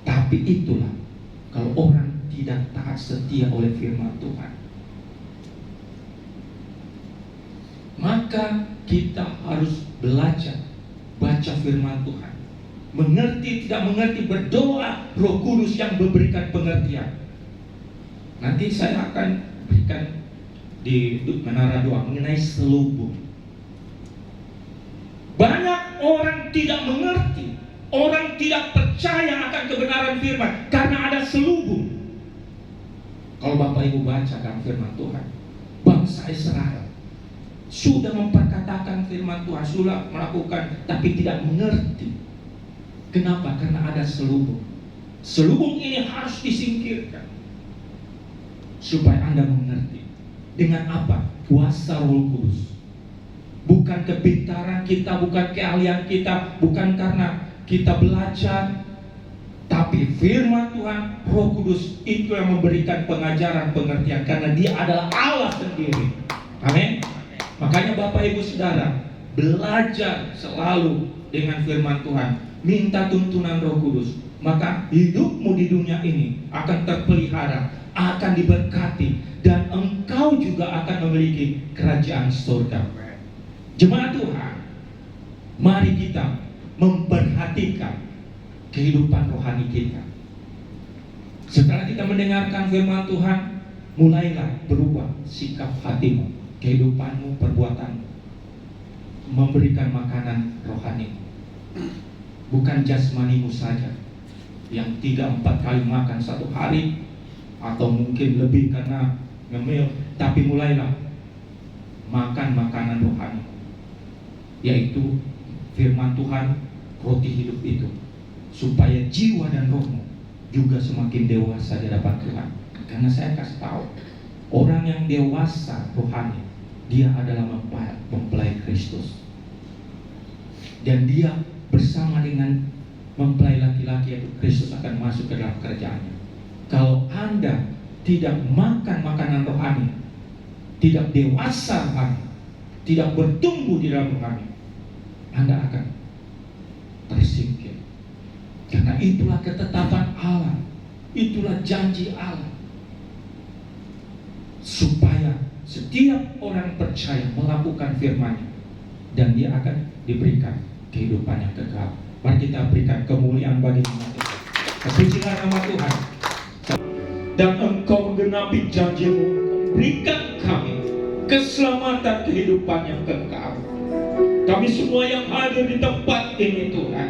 Tapi itulah kalau orang tidak taat setia oleh firman Tuhan. Maka kita harus belajar baca firman Tuhan. Mengerti tidak mengerti, berdoa, Roh Kudus yang memberikan pengertian. Nanti saya akan berikan di menara doa mengenai selubung. Banyak orang tidak mengerti, orang tidak percaya akan kebenaran firman karena ada selubung. Kalau Bapak Ibu baca dalam firman Tuhan, bangsa Israel sudah memperkatakan firman Tuhan, sudah melakukan, tapi tidak mengerti. Kenapa? Karena ada selubung. Selubung ini harus disingkirkan supaya Anda mengerti. Dengan apa? Kuasa Roh Kudus. Bukan kepintaran kita, bukan keahlian kita, bukan karena kita belajar, tapi firman Tuhan, Roh Kudus itu yang memberikan pengajaran, pengertian, karena Dia adalah Allah sendiri. Amin. Makanya Bapak Ibu Saudara, belajar selalu dengan firman Tuhan, minta tuntunan Roh Kudus, maka hidupmu di dunia ini akan terpelihara, akan diberkati, dan engkau juga akan memiliki kerajaan surga. Jemaat Tuhan, mari kita memperhatikan kehidupan rohani kita. Setelah kita mendengarkan firman Tuhan, mulailah berubah sikap hatimu, kehidupanmu, perbuatanmu, memberikan makanan rohani, bukan jasmanimu saja yang 3-4 kali makan satu hari, atau mungkin lebih karena ngemil, tapi mulailah makan makanan rohani, yaitu firman Tuhan, roti hidup itu, supaya jiwa dan rohmu juga semakin dewasa di hadapan Tuhan. Karena saya kasih tahu, orang yang dewasa rohani, dia adalah mempelai Kristus, dan dia bersama dengan mempelai laki-laki yaitu Kristus akan masuk ke dalam kerjaannya. Kalau Anda tidak makan makanan rohani, tidak dewasa rohani, tidak bertumbuh di dalam rohani, Anda akan tersingkir. Karena itulah ketetapan Allah, itulah janji Allah, supaya setiap orang percaya melakukan firman-Nya, dan dia akan diberikan kehidupan yang kekal. Mari kita berikan kemuliaan bagi nama Tuhan. Terpujilah nama Tuhan. Dan Engkau menggenapi janji-Mu, berikan kami keselamatan kehidupan yang kekal. Kami semua yang hadir di tempat ini Tuhan,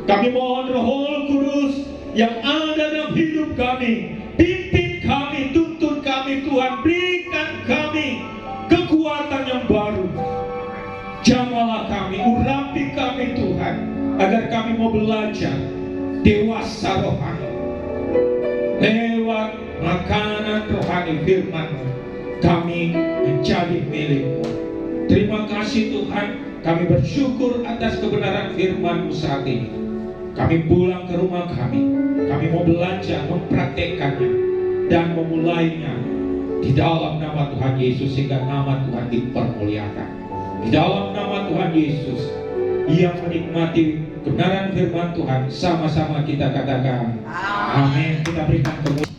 kami mohon Roh Kudus yang ada dalam hidup kami, pimpin kami, tuntun kami Tuhan, berikan kami kekuatan yang baru. Jamalah kami, urapi kami Tuhan, agar kami mau belajar dewasa rohani lewat makanan rohani firman-Mu. Kami menjadi milik-Mu. Terima kasih Tuhan, kami bersyukur atas kebenaran firman-Mu saat ini. Kami pulang ke rumah kami mau belajar, mempraktekannya, dan memulainya di dalam nama Tuhan Yesus, sehingga nama Tuhan dipermuliakan. Di dalam nama Tuhan Yesus yang menikmati kebenaran firman Tuhan, sama-sama kita katakan amin. Kita berikan kemuliaan.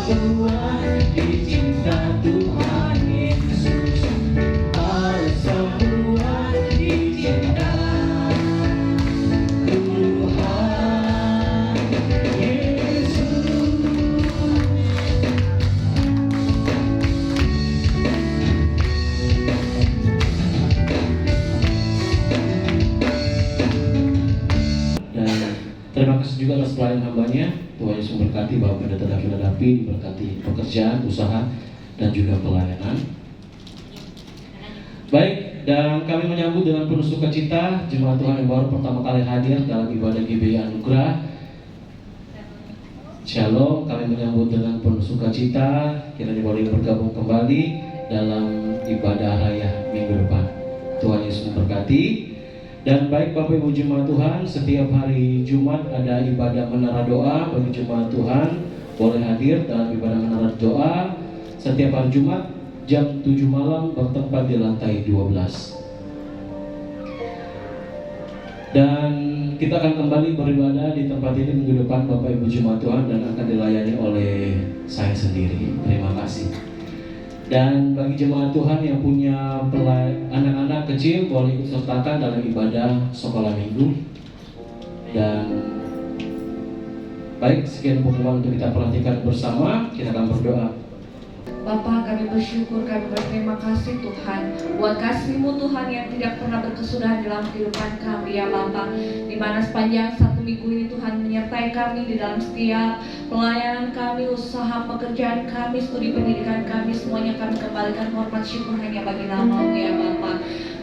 Tuhan, dicinta Tuhan. memberkati Bapak Pendeta David Adapi, diberkati pekerjaan, usaha, dan juga pelayanan. Baik, dan kami menyambut dengan penuh sukacita jemaat Tuhan yang baru pertama kali hadir dalam ibadah GBI Anugerah. Shalom, kami menyambut dengan penuh sukacita kiranya boleh bergabung kembali dalam ibadah raya minggu depan. Tuhan Yesus memberkati. Dan baik Bapak Ibu jemaat Tuhan, setiap hari Jumat ada ibadah menara doa bagi jemaat Tuhan. Boleh hadir dalam ibadah menara doa setiap hari Jumat jam 7 malam bertempat di lantai 12. Dan kita akan kembali beribadah di tempat ini minggu depan Bapak Ibu jemaat Tuhan, dan akan dilayani oleh saya sendiri. Terima kasih. Dan bagi jemaat Tuhan yang punya anak-anak kecil boleh ikut sertakan dalam ibadah sekolah minggu. Dan baik, sekian pengumuman untuk kita perhatikan bersama. Kita akan berdoa. Bapa, kami bersyukur, kami berterima kasih Tuhan buat kasih-Mu Tuhan yang tidak pernah berkesudahan dalam kehidupan kami ya Bapa. Di mana sepanjang satu minggu ini Tuhan menyertai kami di dalam setiap pelayanan kami, usaha pekerjaan kami, studi pendidikan kami, semuanya kami kembalikan hormat syukur hanya bagi nama-Mu ya Bapa.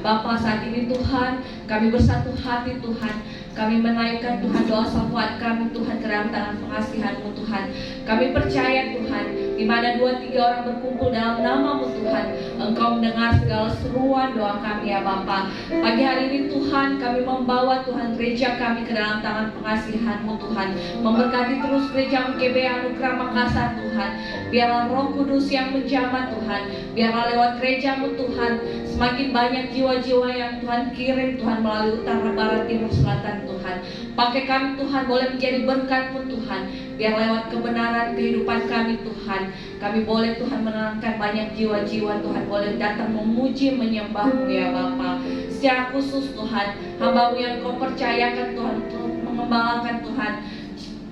Bapa, saat ini Tuhan kami bersatu hati Tuhan, kami menaikkan Tuhan doa syafaat kami Tuhan ke dalam tangan pengasihan-Mu Tuhan. Kami percaya Tuhan, di mana 2-3 orang berkumpul dalam nama-Mu Tuhan, Engkau mendengar segala seruan doa kami ya Bapa. Pagi hari ini Tuhan kami membawa Tuhan gereja kami ke dalam tangan pengasihan-Mu Tuhan. Memberkati terus gereja GBI Anugerah Makassar Tuhan. Biarlah Roh Kudus yang menjamah Tuhan, biarlah lewat gereja-Mu Tuhan semakin banyak jiwa-jiwa yang Tuhan kirim Tuhan melalui utara, barat, timur, selatan Tuhan. Pakai kami Tuhan, boleh menjadi berkat-Mu Tuhan. Biar lewat kebenaran kehidupan kami Tuhan, kami boleh Tuhan menenangkan banyak jiwa-jiwa Tuhan, boleh datang memuji menyembah-Mu ya Bapa. Secara khusus Tuhan, hamba-Mu yang Kau percayakan Tuhan untuk mengembalakan Tuhan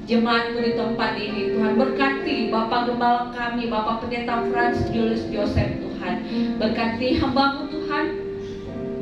jemaat-Mu di tempat ini. Tuhan berkati Bapak Gembala kami, Bapak Pendeta Frans Julius Joseph Tuhan. Berkati hamba-Mu Tuhan,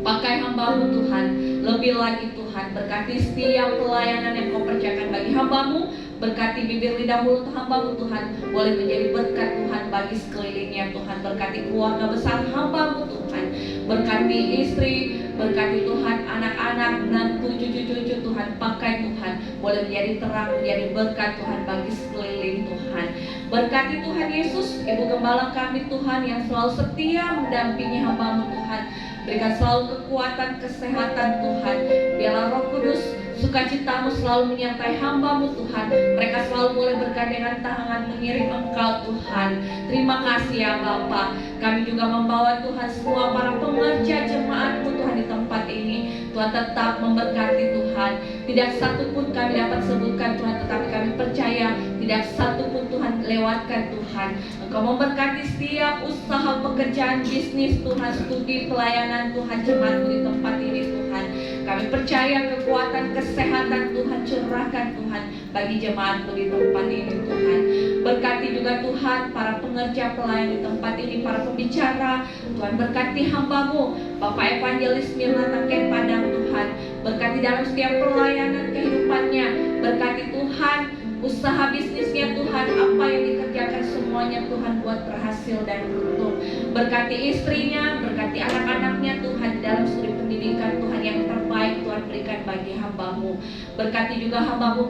pakai hamba-Mu Tuhan, lebih lagi Tuhan, berkati setiap pelayanan yang Kau percayakan bagi hamba-Mu. Berkati bibir lidah mulut hamba-Mu Tuhan, boleh menjadi berkat Tuhan bagi sekelilingnya Tuhan. Berkati keluarga besar hamba-Mu Tuhan, berkati istri, berkati Tuhan anak-anak dan cucu-cucu Tuhan. Pakai Tuhan, boleh menjadi terang, menjadi berkat Tuhan bagi sekeliling Tuhan. Berkati Tuhan Yesus, Ibu Gembala kami Tuhan yang selalu setia mendampingi hamba-Mu Tuhan. Berikan selalu kekuatan, kesehatan Tuhan. Biarlah Roh Kudus, sukacita-Mu selalu menyertai hamba-Mu Tuhan. Mereka selalu boleh bergandengan tangan mengiring Engkau Tuhan. Terima kasih ya Bapa. Kami juga membawa Tuhan semua para pengerja jemaat-Mu Tuhan di tempat ini. Tuhan tetap memberkati Tuhan. Tidak satu pun kami dapat sebutkan Tuhan, tetapi kami percaya tidak satu pun Tuhan lewatkan Tuhan. Engkau memberkati setiap usaha pekerjaan bisnis Tuhan, studi pelayanan Tuhan, jemaat-Mu di tempat ini Tuhan. Kami percaya kekuatan kesehatan Tuhan curahkan Tuhan bagi jemaat-Mu di tempat ini Tuhan. Berkati juga Tuhan para pengerja pelayan di tempat ini, para pembicara Tuhan. Berkati hamba-Mu Bapak Evangelis Mirna Tangken Padang Tuhan. Berkati dalam setiap pelayanan kehidupannya. Berkati Tuhan usaha bisnisnya Tuhan, apa yang dikerjakan semuanya Tuhan buat berhasil dan beruntung. Berkati istrinya, berkati anak-anaknya Tuhan di dalam studi pendidikan Tuhan, yang terbaik Tuhan berikan bagi hamba-Mu. Berkati juga hamba-Mu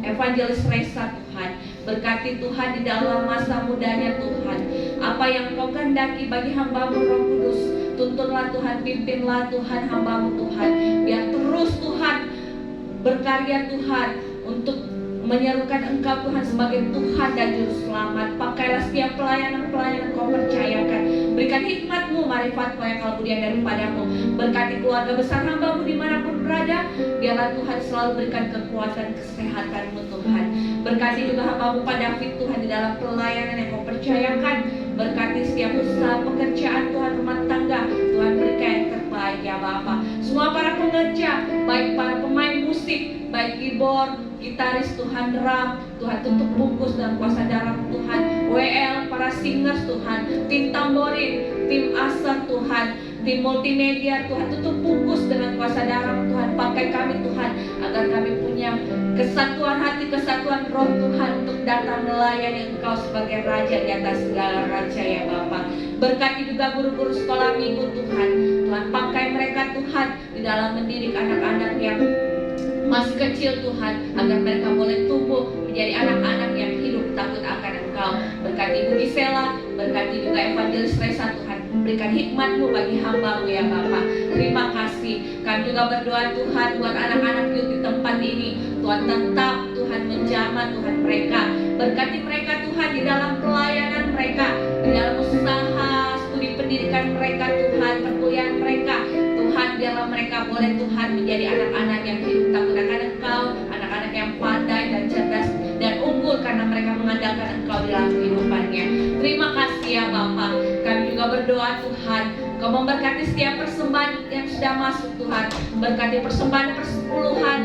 Evangelis Reza Tuhan. Berkati Tuhan di dalam masa mudanya Tuhan. Apa yang Kau kehendaki bagi hamba-Mu Roh Kudus, tuntunlah Tuhan, pimpinlah Tuhan hamba-Mu Tuhan. Biar terus Tuhan berkarya Tuhan untuk menyerukan Engkau Tuhan sebagai Tuhan dan Juru Selamat. Pakailah setiap pelayanan-pelayanan Kau percayakan. Berikan hikmat-Mu, marifat-Mu yang kemudian daripada-Mu. Berkati keluarga besar hamba-Mu dimanapun berada. Biarlah Tuhan selalu berikan kekuatan kesehatan-Mu Tuhan. Berkati juga hamba-Mu Pak David Tuhan di dalam pelayanan yang Kau percayakan. Berkati setiap usaha pekerjaan Tuhan, rumah tangga Tuhan, berikan yang terbaik ya Bapa. Semua para pengerja, baik para pemain musik, baik keyboard, gitaris Tuhan, drum Tuhan, tutup bungkus dan kuasa darah Tuhan. WL, para singers Tuhan, tim tamborin, tim aser Tuhan. tim multimedia Tuhan, tutup bungkus dengan kuasa darah Tuhan. Pakai kami Tuhan, agar kami punya kesatuan hati, kesatuan roh Tuhan, untuk datang melayani Engkau sebagai Raja di atas segala raja ya Bapa. Berkati juga guru-guru sekolah minggu Tuhan. Tuhan pakai mereka Tuhan di dalam mendidik anak-anak yang masih kecil Tuhan, agar mereka boleh tumbuh menjadi anak-anak yang hidup takut akan Engkau. Berkati Ibu Gisela, berkati juga Evangelis Resa Tuhan, berikan hikmat-Mu bagi hamba-Mu ya Bapa. Terima kasih. Kami juga berdoa Tuhan buat anak-anak youth di tempat ini. Tuhan tetap Tuhan menjamah Tuhan mereka. Berkati mereka Tuhan di dalam pelayanan mereka, di dalam usaha, studi pendidikan mereka Tuhan, perkuliahan mereka. Tuhan, biarlah mereka boleh Tuhan menjadi anak-anak yang hidup takut akan Engkau, anak-anak yang pandai dan cerdas dan unggul karena mereka mengandalkan Engkau di dalam kehidupannya. Terima kasih ya Bapa. Kami juga berdoa Tuhan, Kau memberkati setiap persembahan yang sudah masuk Tuhan. Berkati persembahan persepuluhan,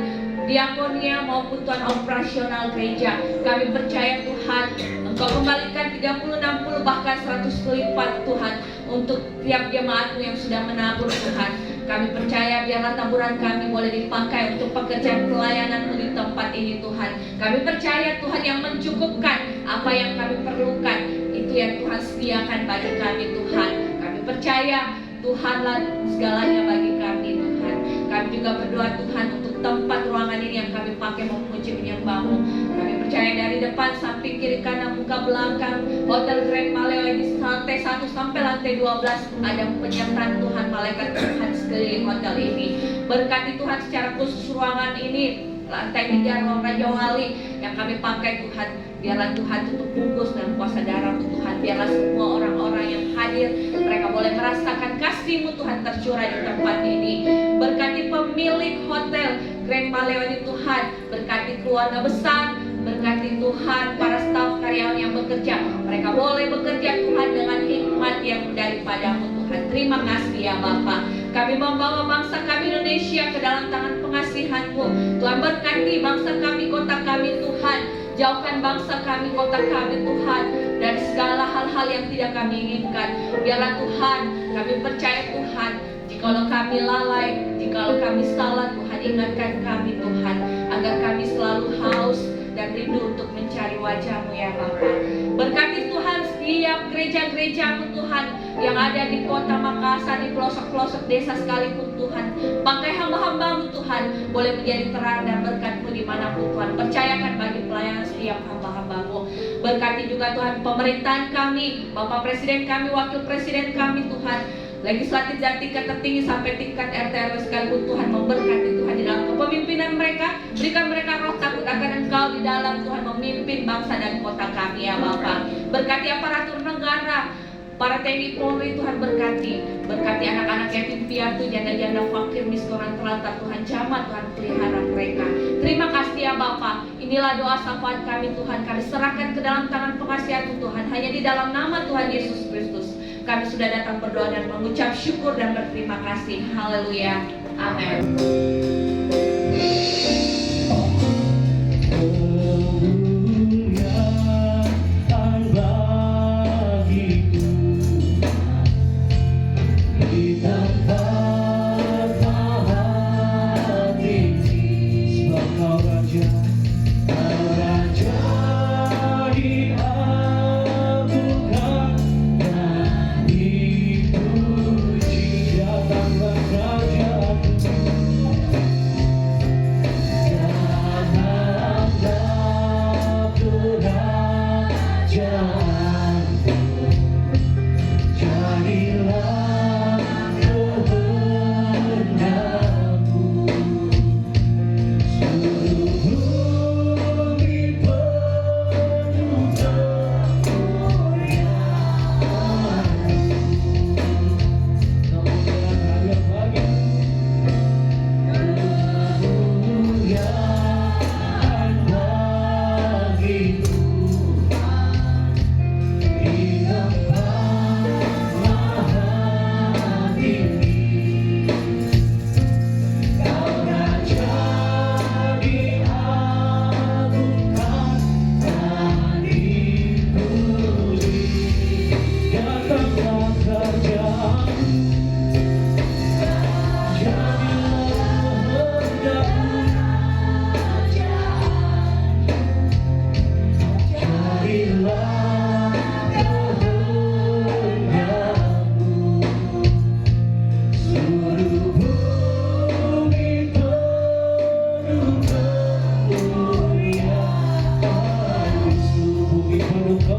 diakonia maupun Tuhan operasional gereja. Kami percaya Tuhan, Engkau kembalikan 30, 60 bahkan 100 lipat Tuhan untuk tiap jemaat-Mu yang sudah menabur Tuhan. Kami percaya biarlah taburan kami boleh dipakai untuk pekerjaan pelayanan-Mu di tempat ini Tuhan. Kami percaya Tuhan yang mencukupkan apa yang kami perlukan, itu yang Tuhan sediakan bagi kami Tuhan. Kami percaya Tuhanlah segalanya bagi kami Tuhan. Kami juga berdoa Tuhan untuk tempat ruangan ini yang kami pakai memuji menyembah-Mu. Kami percaya dari depan, samping, kiri, kanan, muka, belakang Hotel Grand Maleo di lantai 1 sampai lantai 12 ada penyertaan Tuhan malaikat Tuhan sekeliling hotel ini. Berkati Tuhan secara khusus ruangan ini, lantai 3 ruang Raja Wali yang kami pakai Tuhan. Biarlah Tuhan tutup bungkus dan kuasa darah Tuhan. Biarlah semua orang-orang yang hadir mereka boleh merasakan kasih-Mu Tuhan tercurah di tempat ini. Berkati pemilik hotel Grand Maleo ini Tuhan. Berkati keluarga besar, berkati Tuhan para staf karyawan yang bekerja. Mereka boleh bekerja Tuhan dengan hikmat yang daripada-Mu Tuhan. Terima kasih ya Bapa. Kami membawa bangsa kami Indonesia ke dalam tangan pengasihan-Mu. Tuhan berkati bangsa kami, kota kami Tuhan. Jauhkan bangsa kami, kota kami Tuhan, dari segala hal-hal yang tidak kami inginkan. Biarlah Tuhan, kami percaya Tuhan, jikalau kami lalai, jikalau kami salah, Tuhan ingatkan kami Tuhan, agar kami selalu haus dan rindu untuk mencari wajah-Mu ya Bapa. Berkati Tuhan setiap gereja-gereja-Mu Tuhan yang ada di kota Makassar, di pelosok-pelosok desa sekalipun Tuhan. Pakai hamba-hamba-Mu Tuhan boleh menjadi terang dan berkat-Mu dimanapun Tuhan. Percayakan bagi pelayanan setiap hamba-hamba-Mu. Berkati juga Tuhan pemerintahan kami, Bapak Presiden kami, Wakil Presiden kami Tuhan, legislatif dan tingkat tertinggi sampai tingkat RT RW sekalipun Tuhan. Memberkati Tuhan di dalam kepemimpinan mereka. Berikan mereka roh takut akan Engkau di dalam Tuhan memimpin bangsa dan kota kami ya Bapa. Berkati aparatur negara, para TNI Polri Tuhan berkati. Berkati anak-anak yatim piatu, janda-janda fakir, miskin terlantar Tuhan, jamah Tuhan pelihara mereka. Terima kasih ya Bapa. Inilah doa syafaat kami Tuhan. Kami serahkan ke dalam tangan pengasihan-Mu Tuhan. Hanya di dalam nama Tuhan Yesus Kristus kami sudah datang berdoa dan mengucap syukur dan berterima kasih. Haleluya. Amin.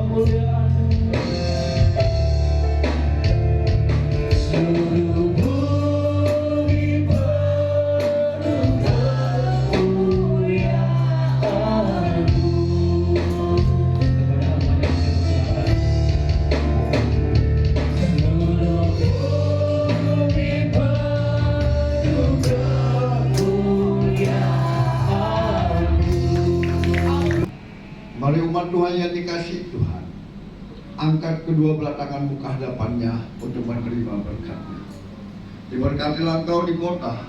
kemuliaan-Mu. Seluruh bumi penuh kemuliaan-Mu. Kepada Allah yang silakan. Seluruh bumi penuh kemuliaan-Mu. Mari umat Tuhan yang dikasihi Tuhan, angkat kedua belah tanganmu ke hadapannya untuk menerima berkat-Nya. Diberkatilah engkau di kota,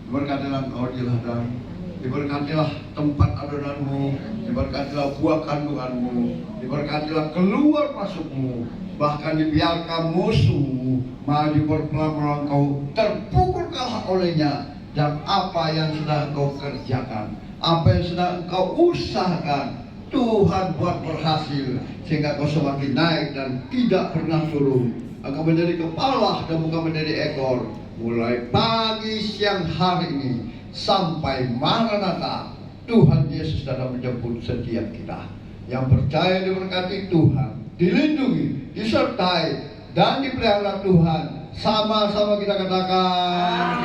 diberkatilah engkau di ladang, diberkatilah tempat adonanmu, diberkatilah buah kandunganmu, diberkatilah keluar masukmu, bahkan dibiarkan musuh maju berperang melawan engkau, terpukul kalah olehnya. Dan apa yang sedang engkau kerjakan, apa yang sedang engkau usahakan, Tuhan buat berhasil sehingga kau semakin naik dan tidak pernah turun. Engkau menjadi kepala dan bukan menjadi ekor. Mulai pagi siang hari ini sampai Maranatha, Tuhan Yesus datang menjemput setiap kita. Yang percaya diberkati Tuhan, dilindungi, disertai dan dipelihara Tuhan. Sama-sama kita katakan